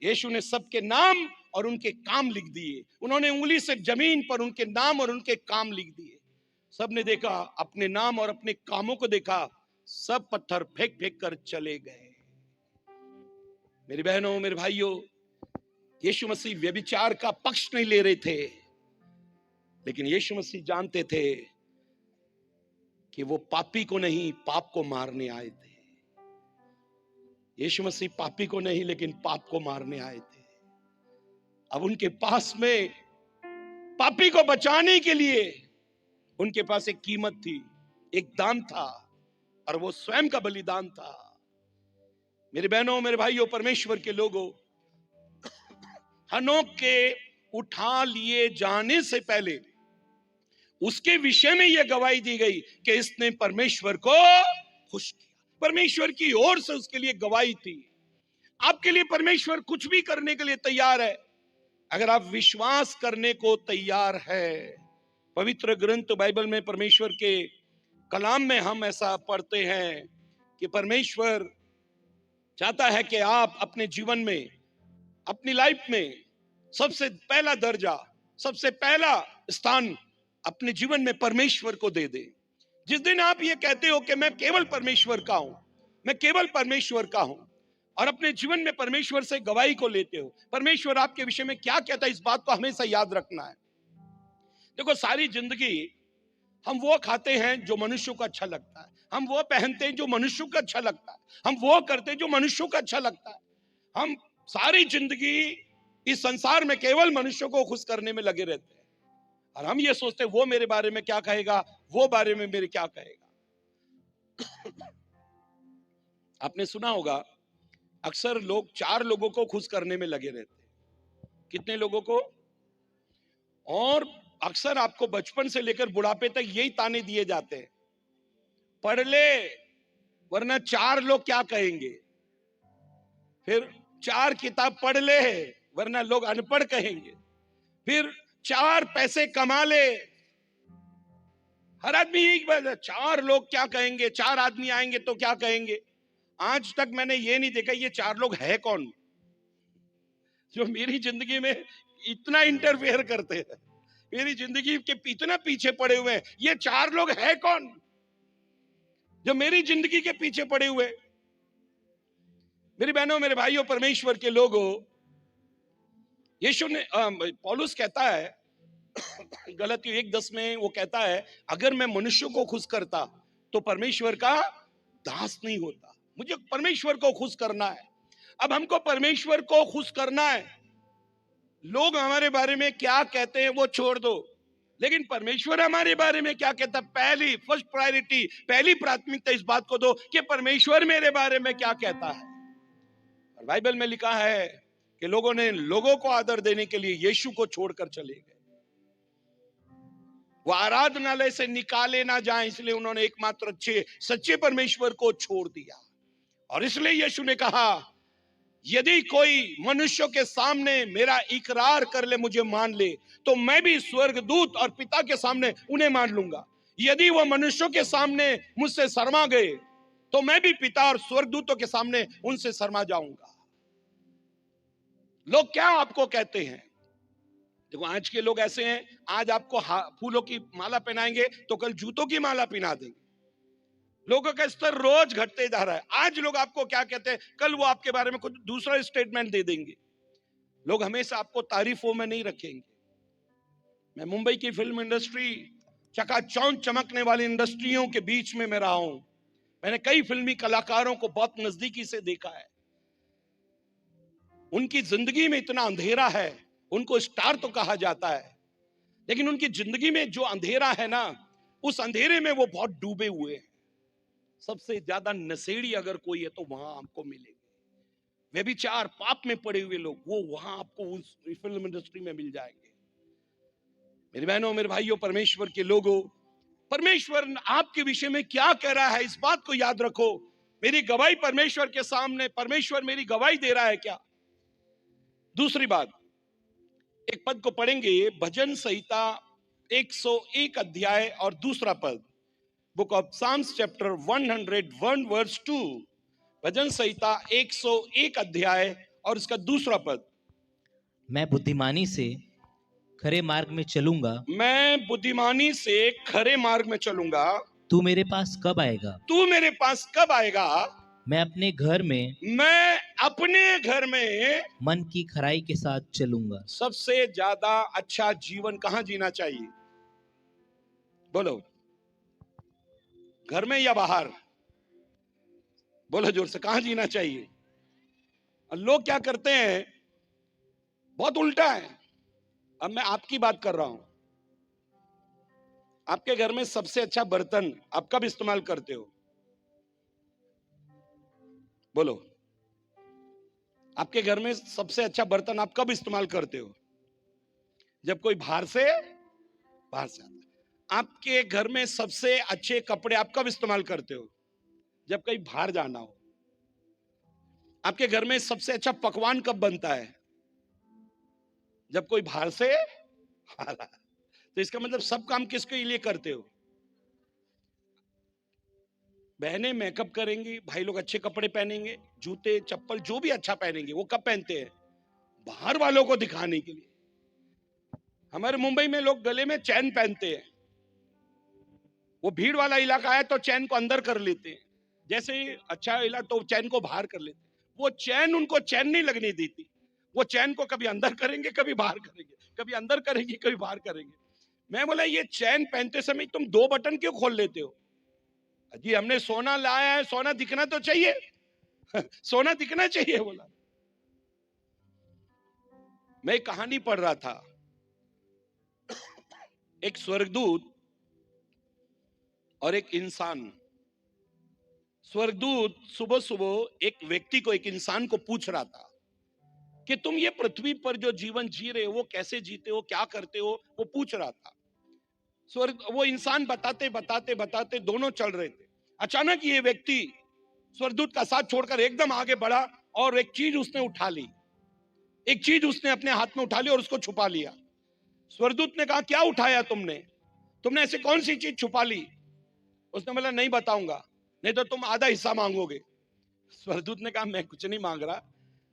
यीशु ने सबके नाम और उनके काम लिख दिए। उन्होंने उंगली से जमीन पर उनके नाम और उनके काम लिख दिए। सबने देखा, अपने नाम और अपने कामों को देखा, सब पत्थर फेंक फेंक कर चले गए। मेरी बहनों, मेरे भाइयों, यीशु मसीह व्यभिचार का पक्ष नहीं ले रहे थे, लेकिन यीशु मसीह जानते थे कि वो पापी को नहीं, पाप को मारने आए थे। यीशु मसीह पापी को नहीं, लेकिन पाप को मारने आए थे। अब उनके पास में पापी को बचाने के लिए उनके पास एक कीमत थी, एक दान था, और वो स्वयं का बलिदान था। मेरे बहनों, मेरे भाइयों, परमेश्वर के लोगों, हनोक के उठा लिए जाने से पहले उसके विषय में यह गवाही दी गई कि इसने परमेश्वर को खुश किया। परमेश्वर की ओर से उसके लिए गवाही थी। आपके लिए परमेश्वर कुछ भी करने के लिए तैयार है, अगर आप विश्वास करने को तैयार है। पवित्र ग्रंथ बाइबल में, परमेश्वर के कलाम में हम ऐसा पढ़ते हैं कि परमेश्वर चाहता है कि आप अपने जीवन में, अपनी लाइफ में सबसे पहला दर्जा, सबसे पहला स्थान अपने जीवन में परमेश्वर को दे दे। जिस दिन आप ये कहते हो कि मैं केवल परमेश्वर का हूं, मैं केवल परमेश्वर का हूं, और अपने जीवन में परमेश्वर से गवाही को लेते हो, परमेश्वर आपके विषय में क्या कहता है, इस बात को हमेशा याद रखना है। देखो, सारी जिंदगी हम वो खाते हैं जो मनुष्यों को अच्छा लगता है, हम वो पहनते हैं जो मनुष्यों को अच्छा लगता है, हम वो करते हैं जो मनुष्यों को अच्छा लगता है। हम सारी जिंदगी इस संसार में केवल मनुष्यों को खुश करने में लगे रहते हैं, और हम ये सोचते हैं वो मेरे बारे में क्या कहेगा, वो बारे में मेरे क्या कहेगा। आपने सुना होगा, अक्सर लोग 4 लोगों को खुश करने में लगे रहते हैं। कितने लोगों को? और अक्सर आपको बचपन से लेकर बुढ़ापे तक यही ताने दिए जाते हैं, पढ़ ले वरना 4 लोग क्या कहेंगे, फिर 4 किताब पढ़ ले वरना लोग अनपढ़ कहेंगे, फिर 4 पैसे कमा ले। हर आदमी यही बात है, 4 लोग क्या कहेंगे, 4 आदमी आएंगे तो क्या कहेंगे। आज तक मैंने ये नहीं देखा ये 4 लोग है कौन जो मेरी जिंदगी में इतना इंटरफेयर करते हैं, मेरी जिंदगी के इतना पीछे पड़े हुए हैं। ये 4 लोग है कौन जो मेरी जिंदगी के पीछे पड़े हुए? मेरी बहनों, मेरे भाइयों, परमेश्वर के लोगों, यीशु ने, पौलुस कहता है गलतियों 1:10 में, वो कहता है अगर मैं मनुष्यों को खुश करता तो परमेश्वर का दास नहीं होता। मुझे परमेश्वर को खुश करना है। अब हमको परमेश्वर को खुश करना है। लोग हमारे बारे में क्या कहते हैं वो छोड़ दो, लेकिन परमेश्वर हमारे बारे में क्या कहता है, फर्स्ट प्रायोरिटी, पहली प्राथमिकता इस बात को दो कि परमेश्वर मेरे बारे में क्या कहता है। और बाइबल में लिखा है कि लोगों ने लोगों को आदर देने के लिए यीशु को छोड़कर चले गए। वो आराधनालय से निकाले ना जाए, इसलिए उन्होंने एकमात्र अच्छे सच्चे परमेश्वर को छोड़ दिया। और इसलिए यीशु ने कहा, यदि कोई मनुष्यों के सामने मेरा इकरार कर ले, मुझे मान ले, तो मैं भी स्वर्गदूत और पिता के सामने उन्हें मान लूंगा। यदि वो मनुष्यों के सामने मुझसे शर्मा गए, तो मैं भी पिता और स्वर्गदूतों के सामने उनसे शर्मा जाऊंगा। लोग क्या आपको कहते हैं? देखो, आज के लोग ऐसे हैं, आज आपको फूलों की माला पहनाएंगे तो कल जूतों की माला पहना देंगे। लोगों का स्तर रोज घटते जा रहा है। आज लोग आपको क्या कहते हैं, कल वो आपके बारे में कुछ दूसरा स्टेटमेंट दे देंगे। लोग हमेशा आपको तारीफों में नहीं रखेंगे। मैं मुंबई की फिल्म इंडस्ट्री, चकाचौंध चमकने वाली इंडस्ट्रियों के बीच में मैं रहा हूं। मैंने कई फिल्मी कलाकारों को बहुत नजदीकी से देखा है। उनकी जिंदगी में इतना अंधेरा है, उनको स्टार तो कहा जाता है, लेकिन उनकी जिंदगी में जो अंधेरा है ना, उस अंधेरे में वो बहुत डूबे हुए हैं। सबसे ज्यादा नशेड़ी अगर कोई है तो वहां आपको मिलेगी। व्यभिचार पाप में पड़े हुए लोग, वो वहां आपको उस फिल्म इंडस्ट्री में मिल जाएंगे। मेरी बहनों, मेरे भाइयों, परमेश्वर के लोगों, परमेश्वर आपके विषय में क्या कह रहा है, इस बात को याद रखो। मेरी गवाही परमेश्वर के सामने, परमेश्वर मेरी गवाही दे रहा है क्या? दूसरी बात, एक पद को पढ़ेंगे, भजन संहिता 101 अध्याय और दूसरा पद, book of Psalms chapter 101 verse 2। भजन संहिता 101 अध्याय और इसका दूसरा पद। मैं बुद्धिमानी से खरे मार्ग में चलूंगा, मैं बुद्धिमानी से खरे मार्ग में चलूंगा। तू मेरे पास कब आएगा? तू मेरे पास कब आएगा? मैं अपने घर में मन की खराई के साथ चलूंगा। सबसे ज्यादा अच्छा जीवन कहां जीना चाहिए? बोलो, घर में या बाहर? बोलो जोर से, कहां जीना चाहिए? और लोग क्या करते हैं, बहुत उल्टा है। अब मैं आपकी बात कर रहा हूं। आपके घर में सबसे अच्छा बर्तन आप कब इस्तेमाल करते हो? बोलो, आपके घर में सबसे अच्छा बर्तन आप कब इस्तेमाल करते हो? जब कोई बाहर से आता है। आपके घर में सबसे अच्छे कपड़े आप कब इस्तेमाल करते हो? जब कहीं बाहर जाना हो। आपके घर में सबसे अच्छा पकवान कब बनता है? जब कोई बाहर से आ रहा है। तो इसका मतलब सब काम किसके लिए करते हो? बहनें मेकअप करेंगी, भाई लोग अच्छे कपड़े पहनेंगे, जूते चप्पल जो भी अच्छा पहनेंगे, वो कब पहनते हैं? बाहर वालों को दिखाने के लिए। हमारे मुंबई में लोग गले में चैन पहनते हैं। वो भीड़ वाला इलाका है तो चैन को अंदर कर लेते हैं, जैसे ही अच्छा इलाका तो चैन को बाहर कर लेते हैं। वो चैन उनको चैन नहीं लगने देती। वो चैन को कभी अंदर करेंगे, कभी बाहर करेंगे, कभी अंदर करेंगे, कभी बाहर करेंगे। मैं बोला, ये चैन पहनते समय तुम 2 बटन क्यों खोल लेते हो? जी हमने सोना लाया है, सोना दिखना तो चाहिए। सोना दिखना चाहिए। बोला, मैं एक कहानी पढ़ रहा था। एक स्वर्गदूत और एक इंसान। स्वर्गदूत सुबह सुबह एक व्यक्ति को, एक इंसान को पूछ रहा था कि तुम ये पृथ्वी पर जो जीवन जी रहे हो वो कैसे जीते हो, क्या करते हो, वो पूछ रहा था। वो इंसान बताते बताते बताते दोनों चल रहे थे। अचानक ये व्यक्ति स्वर्गदूत का साथ छोड़कर एकदम आगे बढ़ा और एक चीज उसने उठा ली। एक चीज उसने अपने हाथ में उठा ली और उसको छुपा लिया। स्वर्गदूत ने कहा, क्या उठाया तुमने ऐसे कौन सी चीज छुपा ली? उसने बोला, नहीं बताऊंगा, नहीं तो तुम आधा हिस्सा मांगोगे। स्वर्गदूत ने कहा, मैं कुछ नहीं मांग रहा,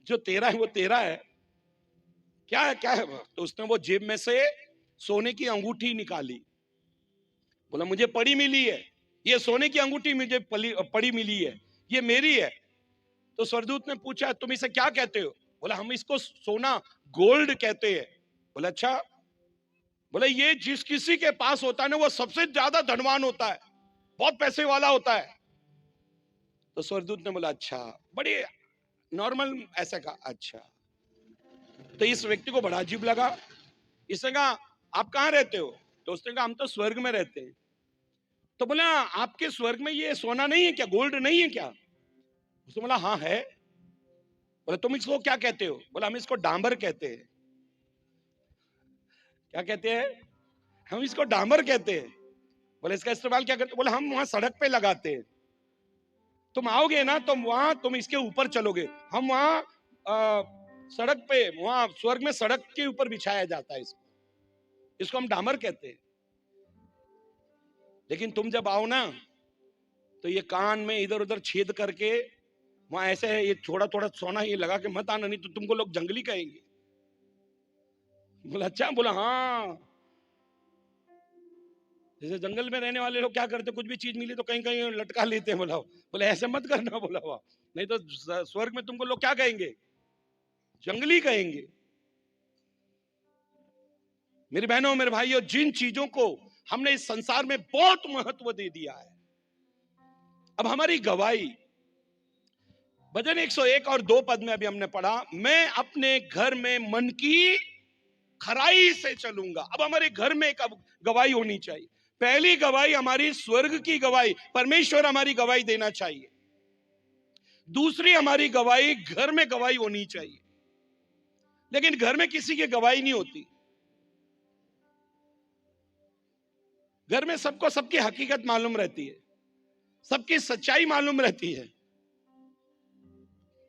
जो तेरा है वो तेरा है। क्या है तो उसने वो जेब में से सोने की अंगूठी निकाली। बोला, मुझे पड़ी मिली है, ये सोने की अंगूठी मुझे पड़ी मिली है, ये मेरी है। तो स्वर्गदूत ने पूछा, तुम इसे क्या कहते हो? बोला, हम इसको सोना, गोल्ड कहते हैं। बोला, अच्छा। बोला, ये जिस किसी के पास होता है ना, वो सबसे ज्यादा धनवान होता है, बहुत पैसे वाला होता है। तो स्वर्गदूत ने बोला, अच्छा, बड़े नॉर्मल ऐसा कहा, अच्छा। तो इस व्यक्ति को बड़ा अजीब लगा। इसने कहा, आप कहां रहते हो? तो उसने कहा, हम तो स्वर्ग में रहते हैं। तो बोला, आपके स्वर्ग में ये सोना नहीं है क्या, गोल्ड नहीं है क्या? उसने बोला, हाँ है। बोला, तुम इसको क्या कहते हो? बोला, हम इसको डांबर कहते हैं। क्या कहते हैं? हम इसको डांबर कहते हैं। बोले, इसका इस्तेमाल क्या करते? बोले, हम वहां सड़क पे लगाते हैं। तुम आओगे ना तो वहां तुम इसके ऊपर चलोगे, हम वहां सड़क पे, वहां स्वर्ग में सड़क के ऊपर बिछाया जाता है इसको हम डामर कहते हैं। लेकिन तुम जब आओ ना तो ये कान में इधर उधर छेद करके वहां ऐसे है, ये थोड़ा थोड़ा सोना ये लगा के मत आना, नहीं तो तुमको लोग जंगली कहेंगे। बोला, अच्छा। बोला, हाँ, जैसे जंगल में रहने वाले लोग क्या करते, कुछ भी चीज मिली तो कहीं कहीं लटका लेते हैं। बोला ऐसे मत करना। बोला, वाह, नहीं तो स्वर्ग में तुमको लोग क्या कहेंगे, जंगली कहेंगे। मेरी बहनों, मेरे भाइयों, जिन चीजों को हमने इस संसार में बहुत महत्व दे दिया है, अब हमारी गवाही, भजन 101 और 2 पद में अभी हमने पढ़ा, मैं अपने घर में मन की खराई से चलूंगा। अब हमारे घर में एक गवाही होनी चाहिए। पहली गवाही हमारी स्वर्ग की गवाही, परमेश्वर हमारी गवाही देना चाहिए। दूसरी हमारी गवाही, घर में गवाही होनी चाहिए, लेकिन घर में किसी की गवाही नहीं होती। घर में सबको सबकी हकीकत मालूम रहती है, सबकी सच्चाई मालूम रहती है।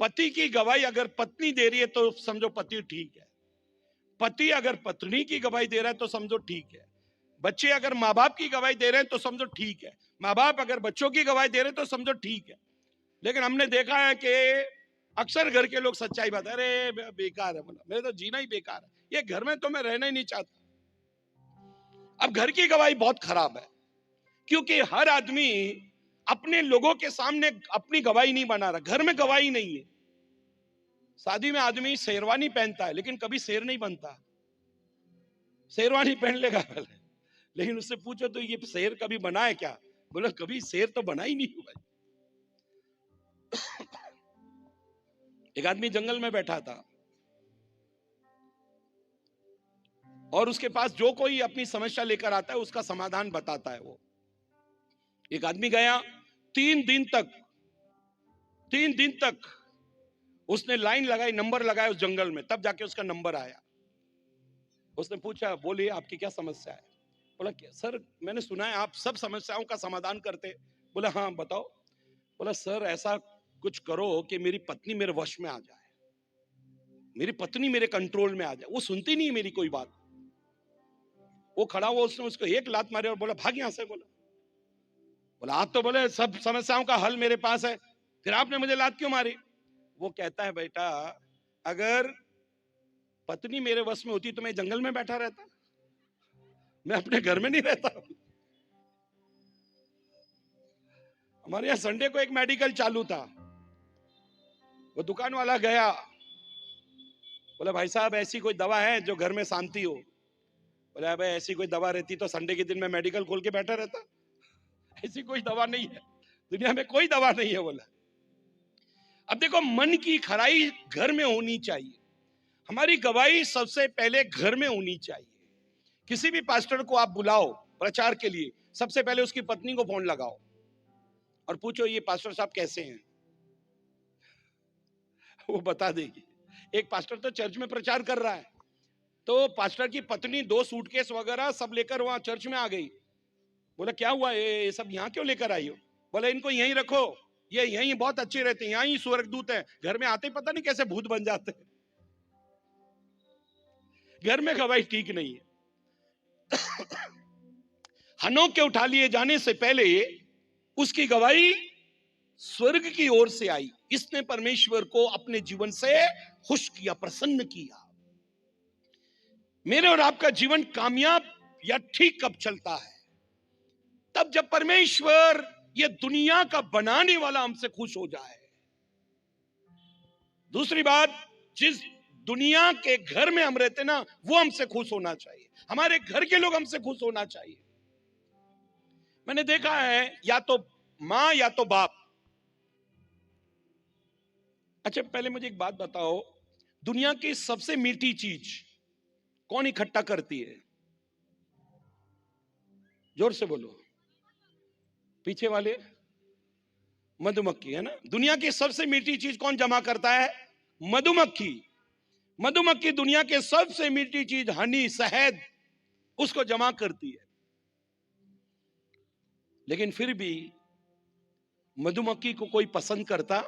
पति की गवाही अगर पत्नी दे रही है तो समझो पति ठीक है, पति अगर पत्नी की गवाही दे रहा है तो समझो ठीक है, बच्चे अगर माँ बाप की गवाही दे रहे हैं तो समझो ठीक है, माँ बाप अगर बच्चों की गवाही दे रहे हैं तो समझो ठीक है। लेकिन हमने देखा है कि अक्सर घर के लोग सच्चाई बता, अरे बेकार है, बोला मेरे तो जीना ही बेकार है, ये घर में तो मैं रहना ही नहीं चाहता। अब घर की गवाही बहुत खराब है, क्योंकि हर आदमी अपने लोगों के सामने अपनी गवाही नहीं बना रहा। घर में गवाही नहीं है। शादी में आदमी शेरवानी पहनता है लेकिन कभी शेर नहीं बनता। शेरवानी पहन लेगा लेकिन उससे पूछो तो ये शेर कभी बना है क्या? बोला कभी शेर तो बना ही नहीं हुआ। एक आदमी जंगल में बैठा था और उसके पास जो कोई अपनी समस्या लेकर आता है उसका समाधान बताता है वो। एक आदमी गया, 3 दिन तक उसने लाइन लगाई, नंबर लगाया उस जंगल में, तब जाके उसका नंबर आया। उसने पूछा, बोलिए आपकी क्या समस्या है? बोला सर मैंने सुना है आप सब समस्याओं का समाधान करते। बोला हाँ बताओ। बोला सर ऐसा कुछ करो कि मेरी पत्नी मेरे वश में आ जाए, मेरी पत्नी मेरे कंट्रोल में आ जाए। वो सुनती नहीं मेरी कोई बात। वो खड़ा हुआ, उसने उसको एक लात मारी और बोला भाग यहां से। बोला आप तो बोले सब समस्याओं का हल मेरे पास है, फिर आपने मुझे लात क्यों मारी? वो कहता है बेटा अगर पत्नी मेरे वश में होती तो मैं जंगल में बैठा रहता, मैं अपने घर में नहीं रहता। हमारे यहाँ संडे को एक मेडिकल चालू था। वो दुकान वाला गया, बोला भाई साहब ऐसी कोई दवा है जो घर में शांति हो? बोला भाई ऐसी कोई दवा रहती तो संडे के दिन मैं मेडिकल खोल के बैठा रहता। ऐसी कोई दवा नहीं है, दुनिया में कोई दवा नहीं है। बोला अब देखो, मन की खराई घर में होनी चाहिए। हमारी गवाही सबसे पहले घर में होनी चाहिए। किसी भी पास्टर को आप बुलाओ प्रचार के लिए, सबसे पहले उसकी पत्नी को फोन लगाओ और पूछो ये पास्टर साहब कैसे हैं, वो बता देगी। एक पास्टर तो चर्च में प्रचार कर रहा है, तो पास्टर की पत्नी 2 सूटकेस वगैरह सब लेकर वहां चर्च में आ गई। बोला क्या हुआ, ये सब यहाँ क्यों लेकर आई हो? बोला इनको यहीं रखो, ये यहीं बहुत अच्छे रहते हैं, यहाँ ही स्वर्गदूत है, घर में आते ही पता नहीं कैसे भूत बन जाते हैं। घर में गवाही ठीक नहीं है। हनोक के उठा लिए जाने से पहले उसकी गवाही स्वर्ग की ओर से आई। इसने परमेश्वर को अपने जीवन से खुश किया, प्रसन्न किया। मेरे और आपका जीवन कामयाब या ठीक कब चलता है? तब जब परमेश्वर, ये दुनिया का बनाने वाला, हमसे खुश हो जाए। दूसरी बात, जिस दुनिया के घर में हम रहते ना, वो हमसे खुश होना चाहिए, हमारे घर के लोग हमसे खुश होना चाहिए। मैंने देखा है या तो मां या तो बाप। अच्छा पहले मुझे एक बात बताओ, दुनिया की सबसे मीठी चीज कौन इकट्ठा करती है? जोर से बोलो, पीछे वाले। मधुमक्खी है ना। दुनिया की सबसे मीठी चीज कौन जमा करता है? मधुमक्खी। मधुमक्खी दुनिया के सबसे मीठी चीज हनी, शहद, उसको जमा करती है। लेकिन फिर भी मधुमक्खी को कोई पसंद करता?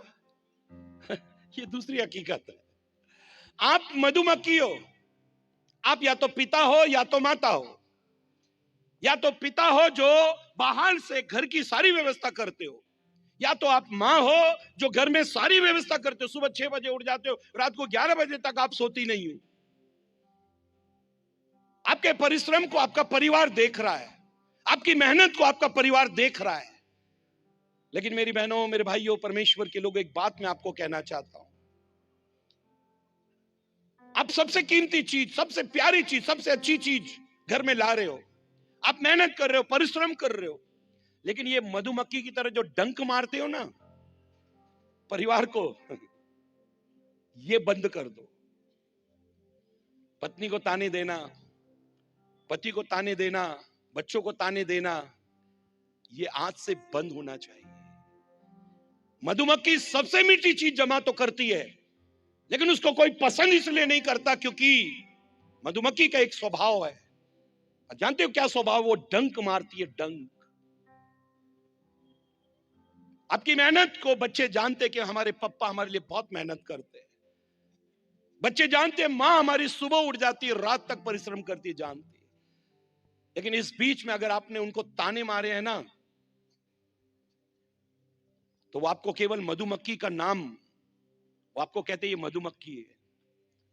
ये दूसरी हकीकत है। आप मधुमक्खी हो, आप या तो पिता हो या तो माता हो। या तो पिता हो जो बाहर से घर की सारी व्यवस्था करते हो, या तो आप मां हो जो घर में सारी व्यवस्था करते हो। सुबह 6 बजे उठ जाते हो, रात को 11 बजे तक आप सोती नहीं हो। आपके परिश्रम को आपका परिवार देख रहा है, आपकी मेहनत को आपका परिवार देख रहा है। लेकिन मेरी बहनों, मेरे भाइयों, परमेश्वर के लोग, एक बात मैं आपको कहना चाहता हूं। आप सबसे कीमती चीज, सबसे प्यारी चीज, सबसे अच्छी चीज घर में ला रहे हो, आप मेहनत कर रहे हो, परिश्रम कर रहे हो, लेकिन ये मधुमक्खी की तरह जो डंक मारते हो ना परिवार को, ये बंद कर दो। पत्नी को ताने देना, पति को ताने देना, बच्चों को ताने देना, ये आज से बंद होना चाहिए। मधुमक्खी सबसे मीठी चीज जमा तो करती है, लेकिन उसको कोई पसंद इसलिए नहीं करता क्योंकि मधुमक्खी का एक स्वभाव है। जानते हो क्या स्वभाव? वो डंक मारती है, डंक। आपकी मेहनत को बच्चे जानते कि हमारे पापा हमारे लिए बहुत मेहनत करते हैं। बच्चे जानते हैं मां हमारी सुबह उठ जाती है, रात तक परिश्रम करती है, जानती है। लेकिन इस बीच में अगर आपने उनको ताने मारे हैं ना, तो वो आपको केवल मधुमक्खी का नाम, वो आपको कहते हैं ये मधुमक्खी है।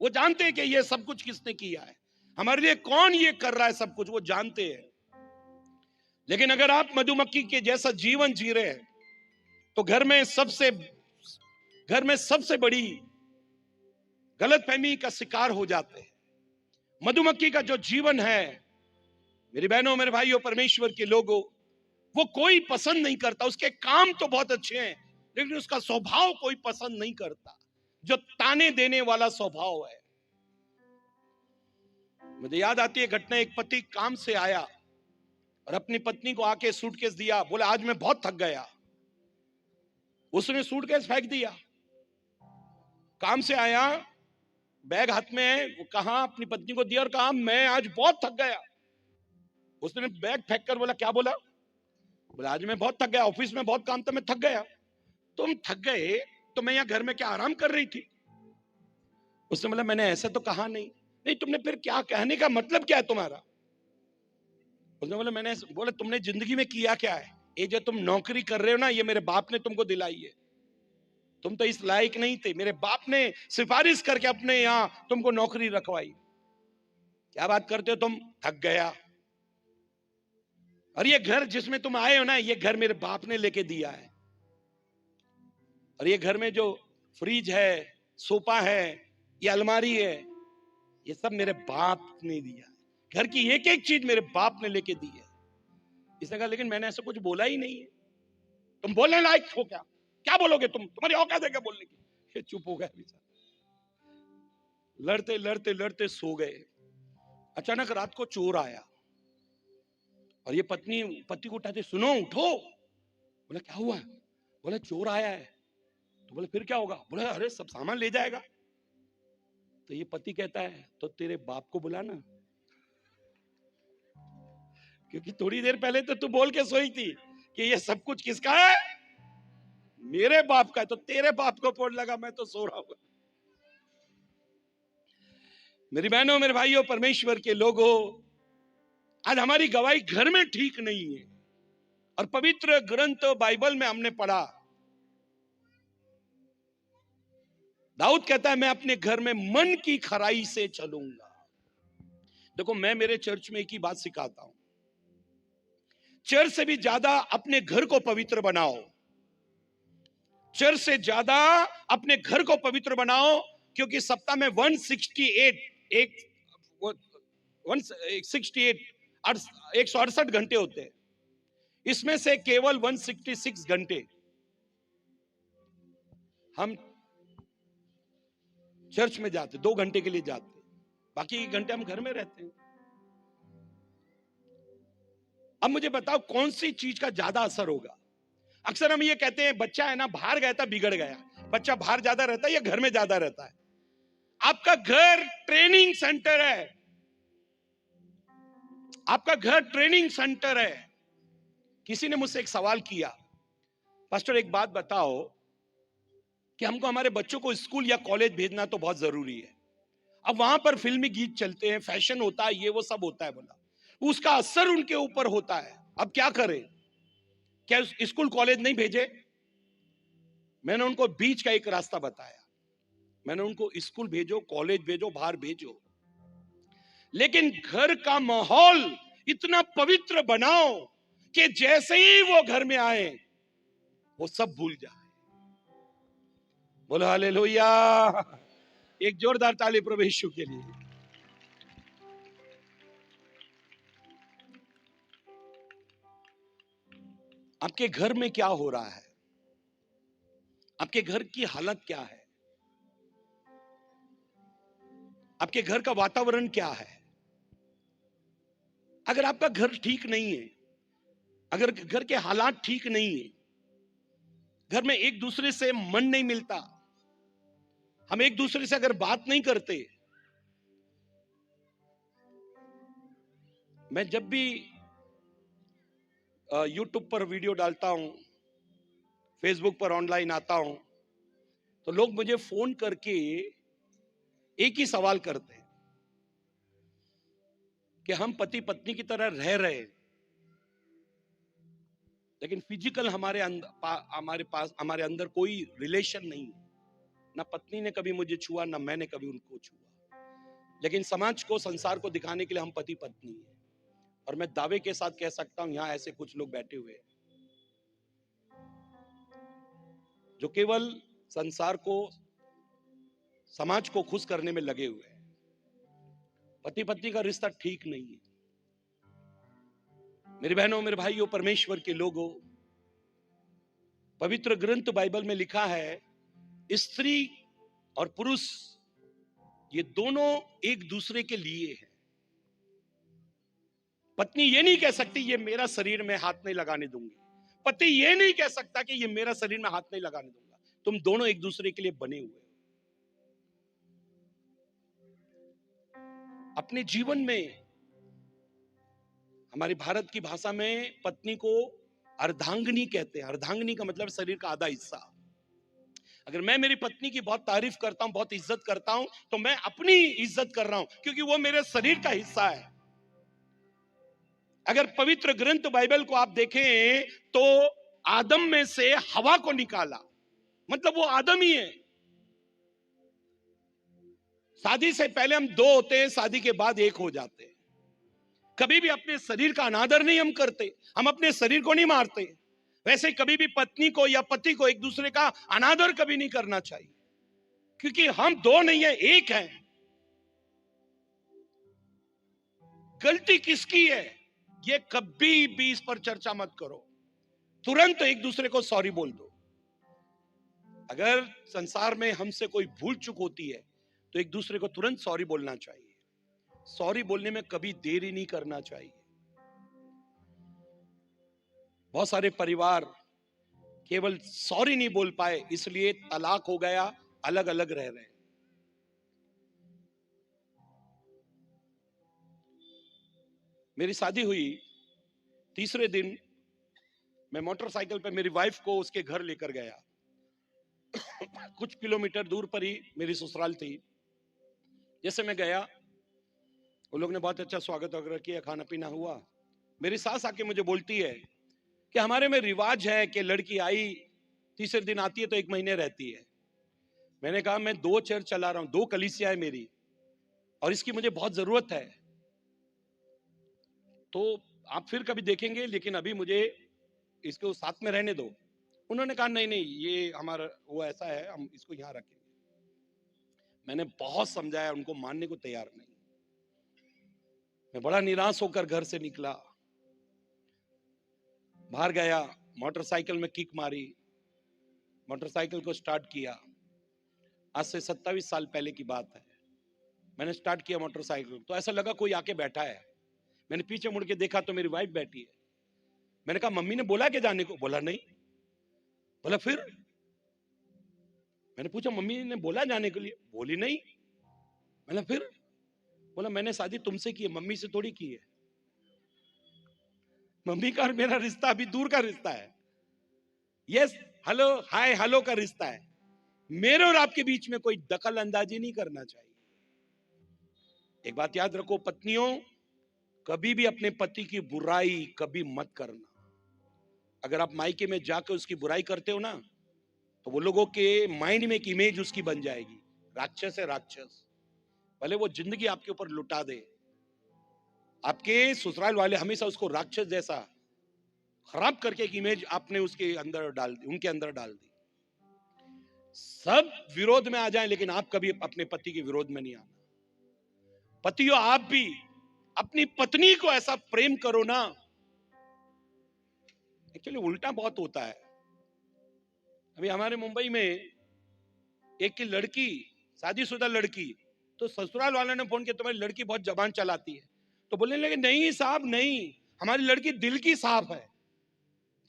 वो जानते हैं कि ये सब कुछ किसने किया है, हमारे लिए कौन ये कर रहा है, सब कुछ वो जानते हैं। लेकिन अगर आप मधुमक्खी के जैसा जीवन जी रहे हैं तो घर में सबसे बड़ी गलतफहमी का शिकार हो जाते हैं। मधुमक्खी का जो जीवन है, मेरी बहनों, मेरे भाइयों, परमेश्वर के लोगों, वो कोई पसंद नहीं करता। उसके काम तो बहुत अच्छे हैं, लेकिन उसका स्वभाव कोई पसंद नहीं करता, जो ताने देने वाला स्वभाव है। मुझे याद आती है घटना, एक पति काम से आया और अपनी पत्नी को आके सूटकेस दिया, बोला आज मैं बहुत थक गया। उसने सूटकेस फेंक दिया। काम से आया, बैग हाथ में है, वो कहा अपनी पत्नी को दिया और कहा मैं आज बहुत थक गया। उसने बैग फेंक कर बोला, क्या बोला? बोला आज मैं बहुत थक गया, ऑफिस में बहुत काम था, मैं थक गया। तुम थक गए तो मैं यहाँ घर में क्या आराम कर रही थी? उसने बोला मैंने ऐसा तो कहा नहीं। नहीं, तुमने फिर क्या, कहने का मतलब क्या है तुम्हारा? उसने बोला तुमने जिंदगी में किया क्या है? ये जो तुम नौकरी कर रहे हो ना, ये मेरे बाप ने तुमको दिलाई है। तुम तो इस लायक नहीं थे, मेरे बाप ने सिफारिश करके अपने यहां तुमको नौकरी रखवाई। क्या बात करते हो तुम? थक गया। और ये घर जिसमें तुम आए हो ना, ये घर मेरे बाप ने लेके दिया है। और ये घर में जो फ्रिज है, सोफा है, ये अलमारी है, ये सब मेरे बाप ने दिया है। घर की एक एक चीज मेरे बाप ने लेके दी है। इसने कहा लेकिन मैंने ऐसा कुछ बोला ही नहीं है। तुम बोलने लायक हो क्या? क्या बोलोगे तुम? तुम्हारी औकात है क्या बोलने की? ये चुप हो गया बेचारा। लड़ते लड़ते लड़ते सो गए। अचानक रात को चोर आया और ये पति को उठाते, सुनो उठो। बोला क्या हुआ? बोला चोर आया है। तो बोले फिर क्या होगा? बोला अरे सब सामान ले जाएगा। तो ये पति कहता है तो तेरे बाप को बुला ना, क्योंकि थोड़ी देर पहले तो तू बोल के सोई थी कि ये सब कुछ किसका है? मेरे बाप का है। तो तेरे बाप को फोन लगा, मैं तो सो रहा हूं। मेरी बहनों, मेरे भाइयों, परमेश्वर के लोगों, आज हमारी गवाही घर में ठीक नहीं है। और पवित्र ग्रंथ बाइबल में हमने पढ़ा, दाऊद कहता है मैं अपने घर में मन की खराई से चलूंगा। देखो, मैं मेरे चर्च में एक ही बात सिखाता हूं, चर्च से भी ज्यादा अपने घर को पवित्र बनाओ। चर्च से ज्यादा अपने घर को पवित्र बनाओ, क्योंकि सप्ताह में 168 घंटे होते हैं। इसमें से केवल 166 घंटे हम चर्च में जाते, 2 घंटे के लिए जाते, बाकी घंटे हम घर में रहते हैं। अब मुझे बताओ कौन सी चीज का ज्यादा असर होगा? अक्सर हम ये कहते हैं बच्चा है ना बाहर गया था बिगड़ गया। बच्चा बाहर ज्यादा रहता है या घर में ज्यादा रहता है? आपका घर ट्रेनिंग सेंटर है। आपका घर ट्रेनिंग सेंटर है। किसी ने मुझसे एक सवाल किया, पास्टर एक बात बताओ कि हमको हमारे बच्चों को स्कूल या कॉलेज भेजना तो बहुत जरूरी है, अब वहां पर फिल्मी गीत चलते हैं, फैशन होता है, ये वो सब होता है, बोला उसका असर उनके ऊपर होता है, अब क्या करें? क्या स्कूल कॉलेज नहीं भेजे? मैंने उनको बीच का एक रास्ता बताया। मैंने उनको स्कूल भेजो, कॉलेज भेजो, बाहर भेजो, लेकिन घर का माहौल इतना पवित्र बनाओ कि जैसे ही वो घर में आए वो सब भूल जाए। बोलो हालेलुया। एक जोरदार ताली प्रभु यीशु के लिए। आपके घर में क्या हो रहा है? आपके घर की हालत क्या है? आपके घर का वातावरण क्या है? अगर आपका घर ठीक नहीं है, अगर घर के हालात ठीक नहीं है, घर में एक दूसरे से मन नहीं मिलता, हम एक दूसरे से अगर बात नहीं करते। मैं जब भी यूट्यूब पर वीडियो डालता हूं, फेसबुक पर ऑनलाइन आता हूं, तो लोग मुझे फोन करके एक ही सवाल करते हैं कि हम पति पत्नी की तरह रह रहे हैं, लेकिन फिजिकल हमारे अंदर कोई रिलेशन नहीं। ना पत्नी ने कभी मुझे छुआ, ना मैंने कभी उनको छुआ, लेकिन समाज को, संसार को दिखाने के लिए हम पति पत्नी हैं। और मैं दावे के साथ कह सकता हूं, यहां ऐसे कुछ लोग बैठे हुए हैं जो केवल संसार को, समाज को खुश करने में लगे हुए हैं। पति पत्नी का रिश्ता ठीक नहीं है। मेरी बहनों, मेरे भाइयों, परमेश्वर के लोगों, पवित्र ग्रंथ बाइबल में लिखा है, स्त्री और पुरुष ये दोनों एक दूसरे के लिए हैं। पत्नी ये नहीं कह सकती ये मेरा शरीर में हाथ नहीं लगाने दूंगी, पति ये नहीं कह सकता कि ये मेरा शरीर में हाथ नहीं लगाने दूंगा। तुम दोनों एक दूसरे के लिए बने हुए हो। अपने जीवन में, हमारी भारत की भाषा में पत्नी को अर्धांगिनी कहते हैं। अर्धांगिनी का मतलब शरीर का आधा हिस्सा। अगर मैं मेरी पत्नी की बहुत तारीफ करता हूं, बहुत इज्जत करता हूं, तो मैं अपनी इज्जत कर रहा हूं, क्योंकि वो मेरे शरीर का हिस्सा है। अगर पवित्र ग्रंथ बाइबल को आप देखें तो आदम में से हवा को निकाला, मतलब वो आदम ही है। शादी से पहले हम दो होते हैं, शादी के बाद एक हो जाते हैं। कभी भी अपने शरीर का अनादर नहीं हम करते, हम अपने शरीर को नहीं मारते। वैसे कभी भी पत्नी को या पति को एक दूसरे का अनादर कभी नहीं करना चाहिए, क्योंकि हम दो नहीं है, एक हैं। गलती किसकी है ये कभी भी इस पर चर्चा मत करो, तुरंत एक दूसरे को सॉरी बोल दो। अगर संसार में हमसे कोई भूल चूक होती है तो एक दूसरे को तुरंत सॉरी बोलना चाहिए। सॉरी बोलने में कभी देरी नहीं करना चाहिए। बहुत सारे परिवार केवल सॉरी नहीं बोल पाए, इसलिए तलाक हो गया, अलग अलग रह रहे हैं। मेरी शादी हुई तीसरे दिन मैं मोटरसाइकिल पे मेरी वाइफ को उसके घर लेकर गया। कुछ किलोमीटर दूर पर ही मेरी ससुराल थी। जैसे मैं गया, वो लोग ने बहुत अच्छा स्वागत वगैरह किया, खाना पीना हुआ। मेरी सास आके मुझे बोलती है कि हमारे में रिवाज है कि लड़की आई तीसरे दिन आती है तो 1 महीने रहती है। मैंने कहा मैं 2 चर्च चला रहा हूं, 2 कलीसिया है मेरी, और इसकी मुझे बहुत जरूरत है, तो आप फिर कभी देखेंगे, लेकिन अभी मुझे इसको साथ में रहने दो। उन्होंने कहा नहीं नहीं, ये हमारा वो ऐसा है, हम इसको यहां रखेंगे। मैंने बहुत समझाया, उनको मानने को तैयार नहीं। मैं बड़ा निराश होकर घर से निकला, बाहर गया, मोटरसाइकिल में किक मारी, मोटरसाइकिल को स्टार्ट किया। आज से 27 साल पहले की बात है। मैंने स्टार्ट किया मोटरसाइकिल, तो ऐसा लगा कोई आके बैठा है। मैंने पीछे मुड़ के देखा तो मेरी वाइफ बैठी है। मैंने कहा मम्मी ने बोला कि जाने को? बोला नहीं। बोला फिर? मैंने पूछा मम्मी ने बोला जाने के लिए? बोली नहीं। मैंने फिर? बोला मैंने शादी तुमसे की है, मम्मी से थोड़ी की है। मम्मी का और मेरा रिश्ता अभी दूर का रिश्ता है। यस, हेलो, हाय हेलो का रिश्ता है। मेरे और आपके बीच में कोई दखल अंदाजी नहीं करना चाहिए। एक बात याद रखो पत्नियों, कभी भी अपने पति की बुराई कभी मत करना। अगर आप मायके में जाकर उसकी बुराई करते हो ना, तो वो लोगों के माइंड में एक इमेज उसकी बन जाएगी, राक्षस है राक्षस। भले वो जिंदगी आपके ऊपर लुटा दे, आपके ससुराल वाले हमेशा उसको राक्षस जैसा खराब करके एक इमेज आपने उसके अंदर डाल दी, उनके अंदर डाल दी। सब विरोध में आ जाएं, लेकिन आप कभी अपने पति के विरोध में नहीं आना। पतियों, आप भी अपनी पत्नी को ऐसा प्रेम करो ना। एक्चुअली उल्टा बहुत होता है। अभी हमारे मुंबई में एक की लड़की, शादीशुदा लड़की, तो ससुराल वालों ने फोन किया तुम्हारी लड़की बहुत जबान चलाती है। तो बोलने लगे नहीं साहब नहीं, हमारी लड़की दिल की साफ है।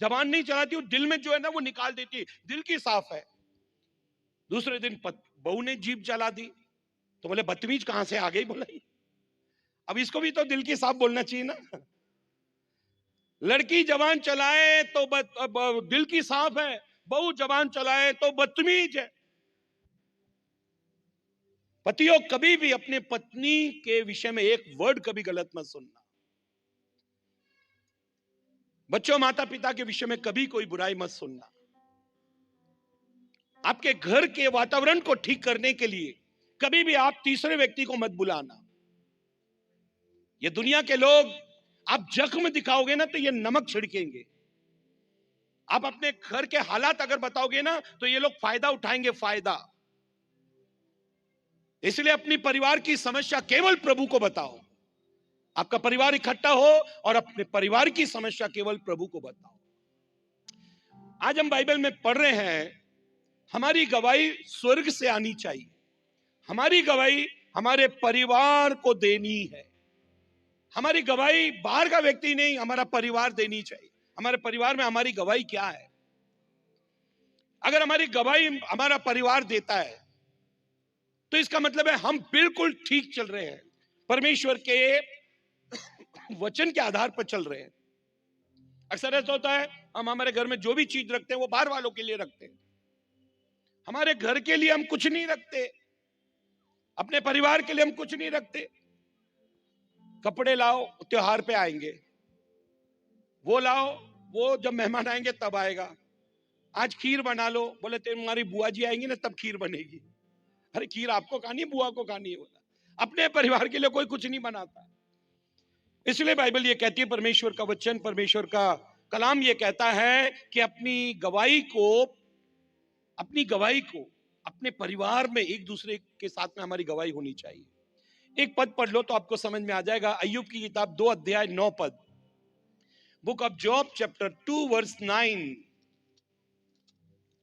जबान नहीं चलाती, वो दिल में जो है ना वो निकाल देती है, दिल की साफ है। दूसरे दिन बहू ने जीभ चला दी, तो बोले बदतमीज कहां से आ गई, बोला अब इसको भी तो दिल की साफ बोलना चाहिए ना। लड़की जबान चलाए तो दिल की साफ है, बहू जबान चलाए तो बदतमीज है। पतियों, कभी भी अपने पत्नी के विषय में एक वर्ड कभी गलत मत सुनना। बच्चों, माता पिता के विषय में कभी कोई बुराई मत सुनना। आपके घर के वातावरण को ठीक करने के लिए कभी भी आप तीसरे व्यक्ति को मत बुलाना। ये दुनिया के लोग, आप जख्म दिखाओगे ना तो ये नमक छिड़केंगे। आप अपने घर के हालात अगर बताओगे ना तो ये लोग फायदा उठाएंगे, फायदा। इसलिए अपनी परिवार की समस्या केवल प्रभु को बताओ। आपका परिवार इकट्ठा हो और अपने परिवार की समस्या केवल प्रभु को बताओ। आज हम बाइबल में पढ़ रहे हैं, हमारी गवाही स्वर्ग से आनी चाहिए। हमारी गवाही हमारे परिवार को देनी है। हमारी गवाही बाहर का व्यक्ति नहीं, हमारा परिवार देनी चाहिए। हमारे परिवार में हमारी गवाही क्या है? अगर हमारी गवाही हमारा परिवार देता है तो इसका मतलब है हम बिल्कुल ठीक चल रहे हैं, परमेश्वर के वचन के आधार पर चल रहे हैं। अक्सर ऐसा होता है, हम हमारे घर में जो भी चीज रखते हैं वो बाहर वालों के लिए रखते हैं, हमारे घर के लिए हम कुछ नहीं रखते, अपने परिवार के लिए हम कुछ नहीं रखते। कपड़े लाओ, त्योहार पे आएंगे, वो लाओ, वो जब मेहमान आएंगे तब आएगा। आज खीर बना लो, बोले तुम्हारी बुआ जी आएंगी ना तब खीर बनेगी। अरे खीर आपको खानी है, बुआ को खानी है। बोला अपने परिवार के लिए कोई कुछ नहीं बनाता। इसलिए बाइबल ये कहती है, परमेश्वर का वचन, परमेश्वर का कलाम ये कहता है कि अपनी गवाही को अपने परिवार में एक दूसरे के साथ में हमारी गवाही होनी चाहिए। एक पद पढ़ लो तो आपको समझ में आ जाएगा। अय्यूब की किताब 2 अध्याय 9 पद, book of Job chapter 2 verse 9।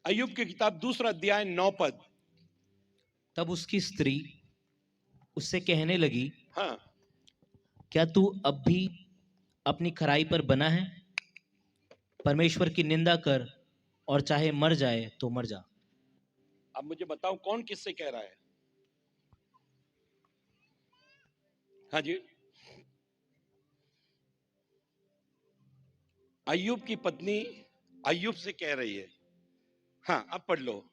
अय्यूब की किताब 2 अध्याय 9 पद। तब उसकी स्त्री उससे कहने लगी, हाँ, क्या तू अब भी अपनी खराई पर बना है? परमेश्वर की निंदा कर और चाहे मर जाए तो मर जा। अब मुझे बताओ कौन किससे कह रहा है? हाँ जी, अय्यूब की पत्नी अय्यूब से कह रही है। हाँ, अब पढ़ लो।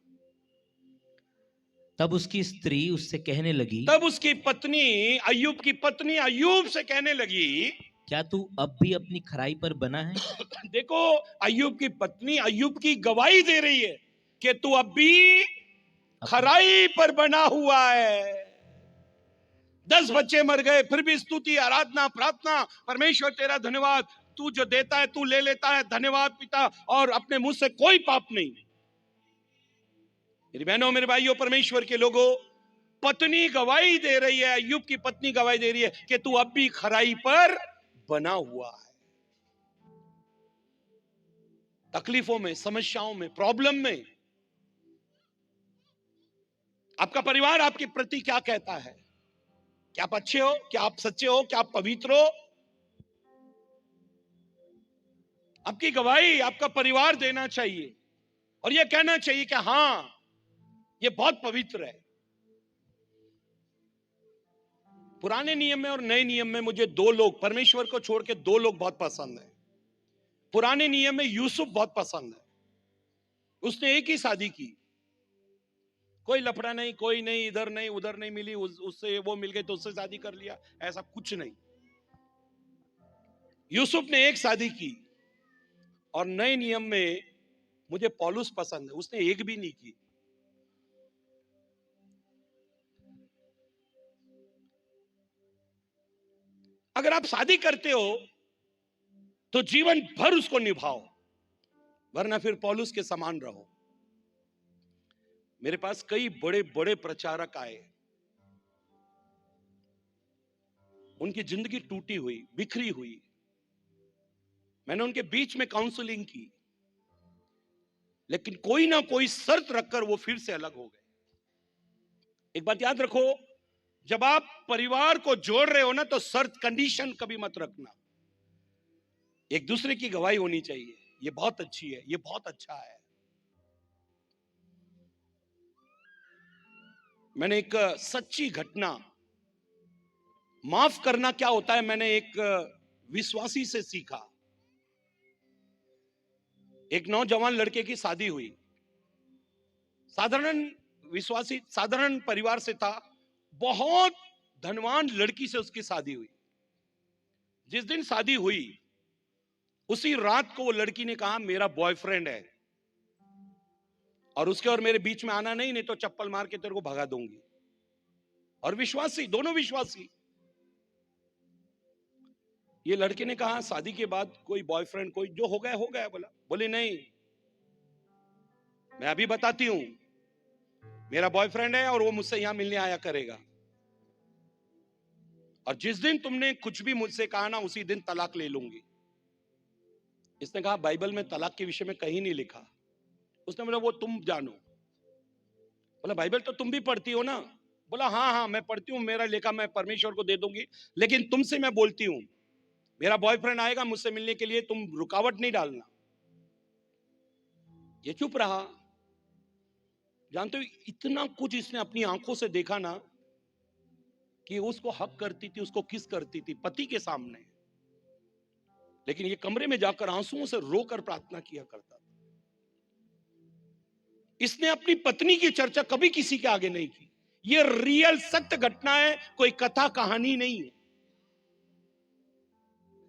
तब उसकी स्त्री उससे कहने लगी, तब उसकी पत्नी, अय्यूब की पत्नी अय्यूब से कहने लगी, क्या तू अब भी अपनी खराई पर बना है? देखो, अय्यूब की पत्नी अय्यूब की गवाही दे रही है कि तू अब भी खराई पर बना हुआ है। 10 बच्चे मर गए, फिर भी स्तुति, आराधना, प्रार्थना, परमेश्वर तेरा धन्यवाद, तू जो देता है तू ले लेता है, धन्यवाद पिता, और अपने मुंह से कोई पाप नहीं। मेरी बहनों, मेरे भाइयों, परमेश्वर के लोगों, पत्नी गवाही दे रही है, अय्यूब की पत्नी गवाही दे रही है कि तू अब भी खराई पर बना हुआ है। तकलीफों में, समस्याओं में, प्रॉब्लम में आपका परिवार आपके प्रति क्या कहता है? क्या आप अच्छे हो? क्या आप सच्चे हो? क्या आप पवित्र हो? आपकी गवाही आपका परिवार देना चाहिए और यह कहना चाहिए कि हां, ये बहुत पवित्र है। पुराने नियम में और नए नियम में मुझे 2 लोग, परमेश्वर को छोड़ के 2 लोग बहुत पसंद है। पुराने नियम में यूसुफ बहुत पसंद है। उसने एक ही शादी की, कोई लफड़ा नहीं, कोई नहीं, इधर नहीं उधर नहीं मिली, उससे वो मिल गई तो उससे शादी कर लिया, ऐसा कुछ नहीं। यूसुफ ने एक शादी की। और नए नियम में मुझे पौलुस पसंद है, उसने एक भी नहीं की। अगर आप शादी करते हो तो जीवन भर उसको निभाओ, वरना फिर पौलुस के समान रहो। मेरे पास कई बड़े बड़े प्रचारक आए, उनकी जिंदगी टूटी हुई, बिखरी हुई, मैंने उनके बीच में काउंसलिंग की, लेकिन कोई ना कोई शर्त रखकर वो फिर से अलग हो गए। एक बात याद रखो, जब आप परिवार को जोड़ रहे हो ना तो शर्त, कंडीशन कभी मत रखना। एक दूसरे की गवाही होनी चाहिए। ये बहुत अच्छी है, ये बहुत अच्छा है। मैंने एक सच्ची घटना, माफ करना क्या होता है, मैंने एक विश्वासी से सीखा। एक नौजवान लड़के की शादी हुई, साधारण विश्वासी, साधारण परिवार से था, बहुत धनवान लड़की से उसकी शादी हुई। जिस दिन शादी हुई उसी रात को वो लड़की ने कहा मेरा बॉयफ्रेंड है और उसके और मेरे बीच में आना नहीं तो चप्पल मार के तेरे को भगा दूंगी। और विश्वासी, दोनों विश्वासी। ये लड़के ने कहा शादी के बाद कोई बॉयफ्रेंड, कोई जो हो गया बोला। बोली नहीं, मैं अभी बताती हूं, मेरा बॉयफ्रेंड है और वो मुझसे यहां मिलने आया करेगा, और जिस दिन तुमने कुछ भी मुझसे कहा ना उसी दिन तलाक ले लूंगी। इसने कहा बाइबल में तलाक के विषय में कहीं नहीं लिखा। उसने बोला वो तुम जानो। बोला बाइबल तो तुम भी पढ़ती हो ना? बोला हाँ हाँ मैं पढ़ती हूँ, मेरा लेखा मैं परमेश्वर को दे दूंगी, लेकिन तुमसे मैं बोलती हूं, मेरा बॉयफ्रेंड आएगा मुझसे मिलने के लिए, तुम रुकावट नहीं डालना। ये चुप रहा। जानते हो इतना कुछ इसने अपनी आंखों से देखा ना, कि उसको हक करती थी, उसको किस करती थी पति के सामने, लेकिन ये कमरे में जाकर आंसुओं से रोकर प्रार्थना किया करता था। इसने अपनी पत्नी की चर्चा कभी किसी के आगे नहीं की। ये रियल सत्य घटना है, कोई कथा कहानी नहीं है।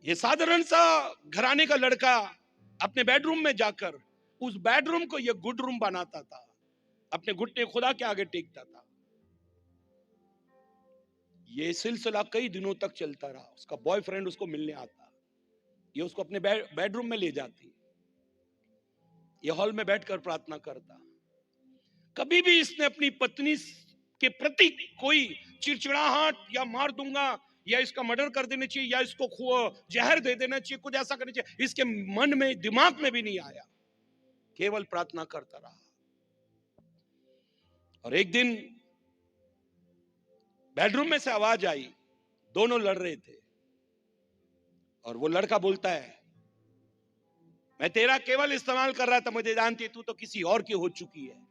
ये साधारण सा घराने का लड़का अपने बेडरूम में जाकर उस बेडरूम को ये गुड रूम बनाता था, अपने घुटने खुदा के आगे टेकता था। ये सिलसिला कई दिनों तक चलता रहा। उसका बॉयफ्रेंड उसको मिलने आता, ये उसको अपने बेडरूम में ले जाती, ये हॉल में बैठकर प्रार्थना करता। कभी भी इसने अपनी पत्नी के प्रति कोई चिड़चिड़ाहट या मार दूंगा या इसका मर्डर कर देना चाहिए या इसको जहर दे देना चाहिए, कुछ ऐसा करना चाहिए, इसके मन में दिमाग में भी नहीं आया। केवल प्रार्थना करता रहा। और एक दिन बेडरूम में से आवाज आई, दोनों लड़ रहे थे, और वो लड़का बोलता है मैं तेरा केवल इस्तेमाल कर रहा था, मुझे जानती है तू तो किसी और की हो चुकी है,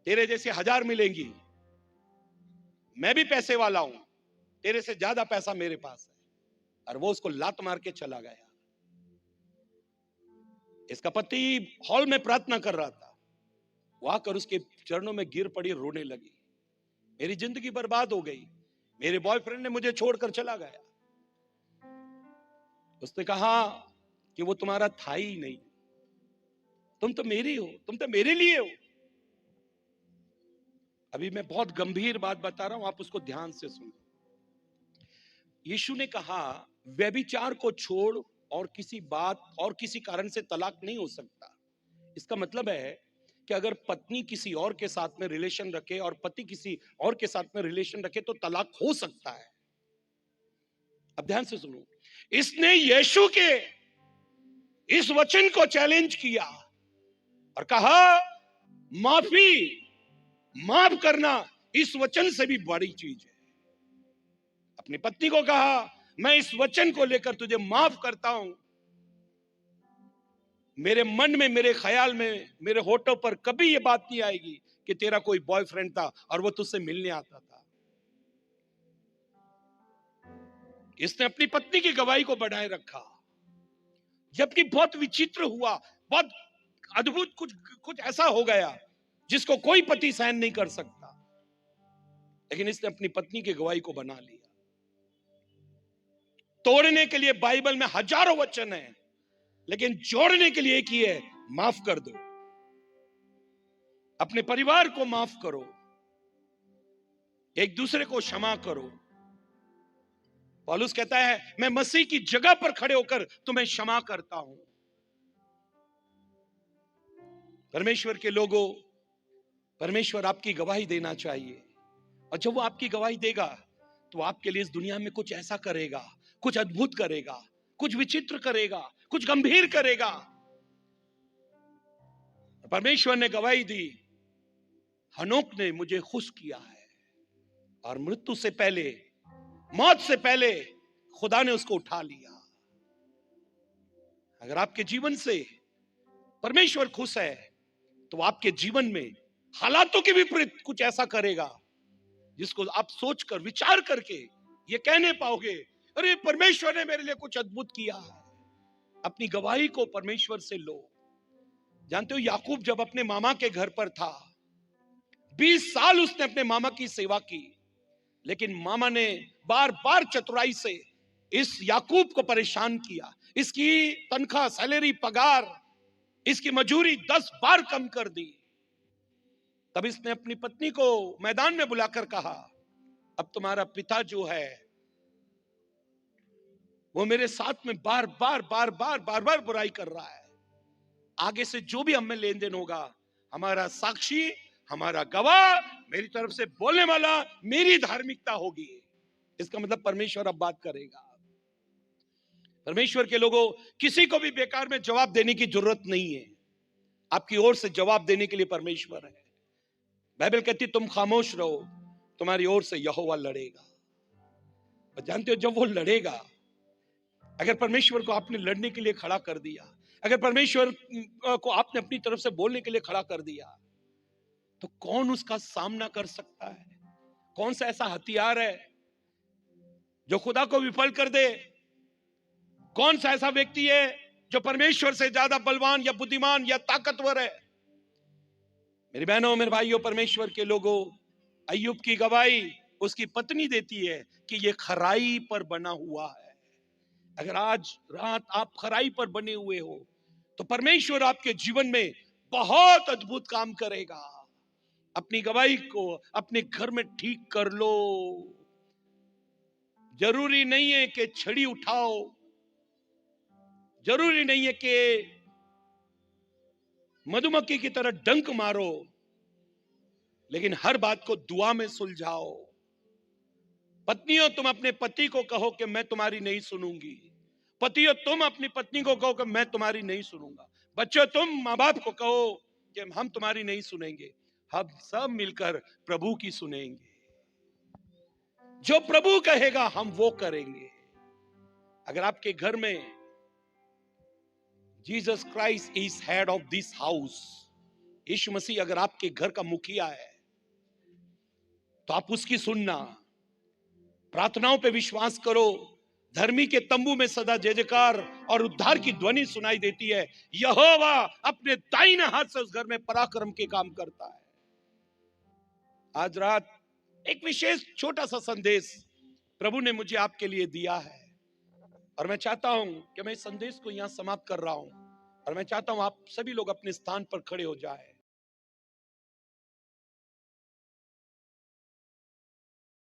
तेरे जैसे 1000 मिलेंगी, मैं भी पैसे वाला हूं, तेरे से ज्यादा पैसा मेरे पास है। और वो उसको लात मार के चला गया। इसका पति हॉल में प्रार्थना कर रहा था, वो आकर उसके चरणों में गिर पड़ी, रोने लगी, मेरी जिंदगी बर्बाद हो गई, मेरे बॉयफ्रेंड ने मुझे छोड़कर चला गया। उसने कहा कि वो तुम्हारा था ही नहीं, तुम तो मेरी हो, तुम तो मेरे लिए हो। अभी मैं बहुत गंभीर बात बता रहा हूं, आप उसको ध्यान से सुनो। यीशु ने कहा व्यभिचार को छोड़ और किसी बात और किसी कारण से तलाक नहीं हो सकता। इसका मतलब है कि अगर पत्नी किसी और के साथ में रिलेशन रखे और पति किसी और के साथ में रिलेशन रखे तो तलाक हो सकता है। अब ध्यान से सुनो, इसने यीशु के इस वचन को चैलेंज किया और कहा माफी, माफ करना इस वचन से भी बड़ी चीज है। अपनी पत्नी को कहा मैं इस वचन को लेकर तुझे माफ करता हूं, मेरे मन में, मेरे ख्याल में, मेरे होठों पर कभी यह बात नहीं आएगी कि तेरा कोई बॉयफ्रेंड था और वो तुझसे मिलने आता था। इसने अपनी पत्नी की गवाही को बनाए रखा, जबकि बहुत विचित्र हुआ, बहुत अद्भुत, कुछ ऐसा हो गया जिसको कोई पति सहन नहीं कर सकता, लेकिन इसने अपनी पत्नी की गवाही को बना लिया। तोड़ने के लिए बाइबल में हजारों वचन हैं, लेकिन जोड़ने के लिए एक ही है, माफ कर दो, अपने परिवार को माफ करो, एक दूसरे को क्षमा करो। पौलुस कहता है मैं मसीह की जगह पर खड़े होकर तुम्हें क्षमा करता हूं। परमेश्वर के लोगों, परमेश्वर आपकी गवाही देना चाहिए, और जब वो आपकी गवाही देगा तो आपके लिए इस दुनिया में कुछ ऐसा करेगा, कुछ अद्भुत करेगा, कुछ विचित्र करेगा, कुछ गंभीर करेगा। परमेश्वर ने गवाही दी, हनोक ने मुझे खुश किया है, और मृत्यु से पहले, मौत से पहले खुदा ने उसको उठा लिया। अगर आपके जीवन से परमेश्वर खुश है तो आपके जीवन में हालातों के विपरीत कुछ ऐसा करेगा जिसको आप सोचकर विचार करके ये कहने पाओगे, अरे परमेश्वर ने मेरे लिए कुछ अद्भुत किया है। अपनी गवाही को परमेश्वर से लो। जानते हो, याकूब जब अपने मामा के घर पर था, 20 साल उसने अपने मामा की सेवा की, लेकिन मामा ने बार बार चतुराई से इस याकूब को परेशान किया। इसकी तनख्वाह, सैलरी, पगार, इसकी मजूरी 10 बार कम कर दी। तब इसने अपनी पत्नी को मैदान में बुलाकर कहा, अब तुम्हारा पिता जो है वो मेरे साथ में बार बार बुराई कर रहा है। आगे से जो भी हमें लेन देन होगा, हमारा साक्षी, हमारा गवाह, मेरी तरफ से बोलने वाला, मेरी धार्मिकता होगी। इसका मतलब परमेश्वर अब बात करेगा। परमेश्वर के लोगों, किसी को भी बेकार में जवाब देने की जरूरत नहीं है। आपकी ओर से जवाब देने के लिए परमेश्वर है। बाइबल कहती तुम खामोश रहो, तुम्हारी ओर से यहोवा लड़ेगा। और जानते हो, जब वो लड़ेगा, अगर परमेश्वर को आपने लड़ने के लिए खड़ा कर दिया, अगर परमेश्वर को आपने अपनी तरफ से बोलने के लिए खड़ा कर दिया, तो कौन उसका सामना कर सकता है? कौन सा ऐसा हथियार है जो खुदा को विफल कर दे? कौन सा ऐसा व्यक्ति है जो परमेश्वर से ज्यादा बलवान या बुद्धिमान या ताकतवर है? मेरी बहनों, मेरे भाइयों, परमेश्वर के लोगों, अय्यूब की गवाही उसकी पत्नी देती है कि यह खराई पर बना हुआ है। अगर आज रात आप खराई पर बने हुए हो तो परमेश्वर आपके जीवन में बहुत अद्भुत काम करेगा। अपनी गवाही को अपने घर में ठीक कर लो। जरूरी नहीं है कि छड़ी उठाओ, जरूरी नहीं है कि मधुमक्खी की तरह डंक मारो, लेकिन हर बात को दुआ में सुलझाओ। पत्नियों, तुम अपने पति को कहो कि मैं तुम्हारी नहीं सुनूंगी। पतियों, तुम अपनी पत्नी को कहो कि मैं तुम्हारी नहीं सुनूंगा। बच्चों, तुम माँ बाप को कहो कि हम तुम्हारी नहीं सुनेंगे। हम सब मिलकर प्रभु की सुनेंगे। जो प्रभु कहेगा हम वो करेंगे। अगर आपके घर में Jesus Christ is head of this house, Yeshu Masih अगर आपके घर का मुखिया है, तो आप उसकी सुनना, प्रार्थनाओं पे विश्वास करो। धर्मी के तंबू में सदा जय जयकार और उद्धार की ध्वनि सुनाई देती है। यहोवा अपने दाहिने हाथ से उस घर में पराक्रम के काम करता है। आज रात एक विशेष छोटा सा संदेश प्रभु ने मुझे आपके लिए दिया है, और मैं चाहता हूं कि मैं इस संदेश को यहां समाप्त कर रहा हूं, और मैं चाहता हूं आप सभी लोग अपने स्थान पर खड़े हो जाएं।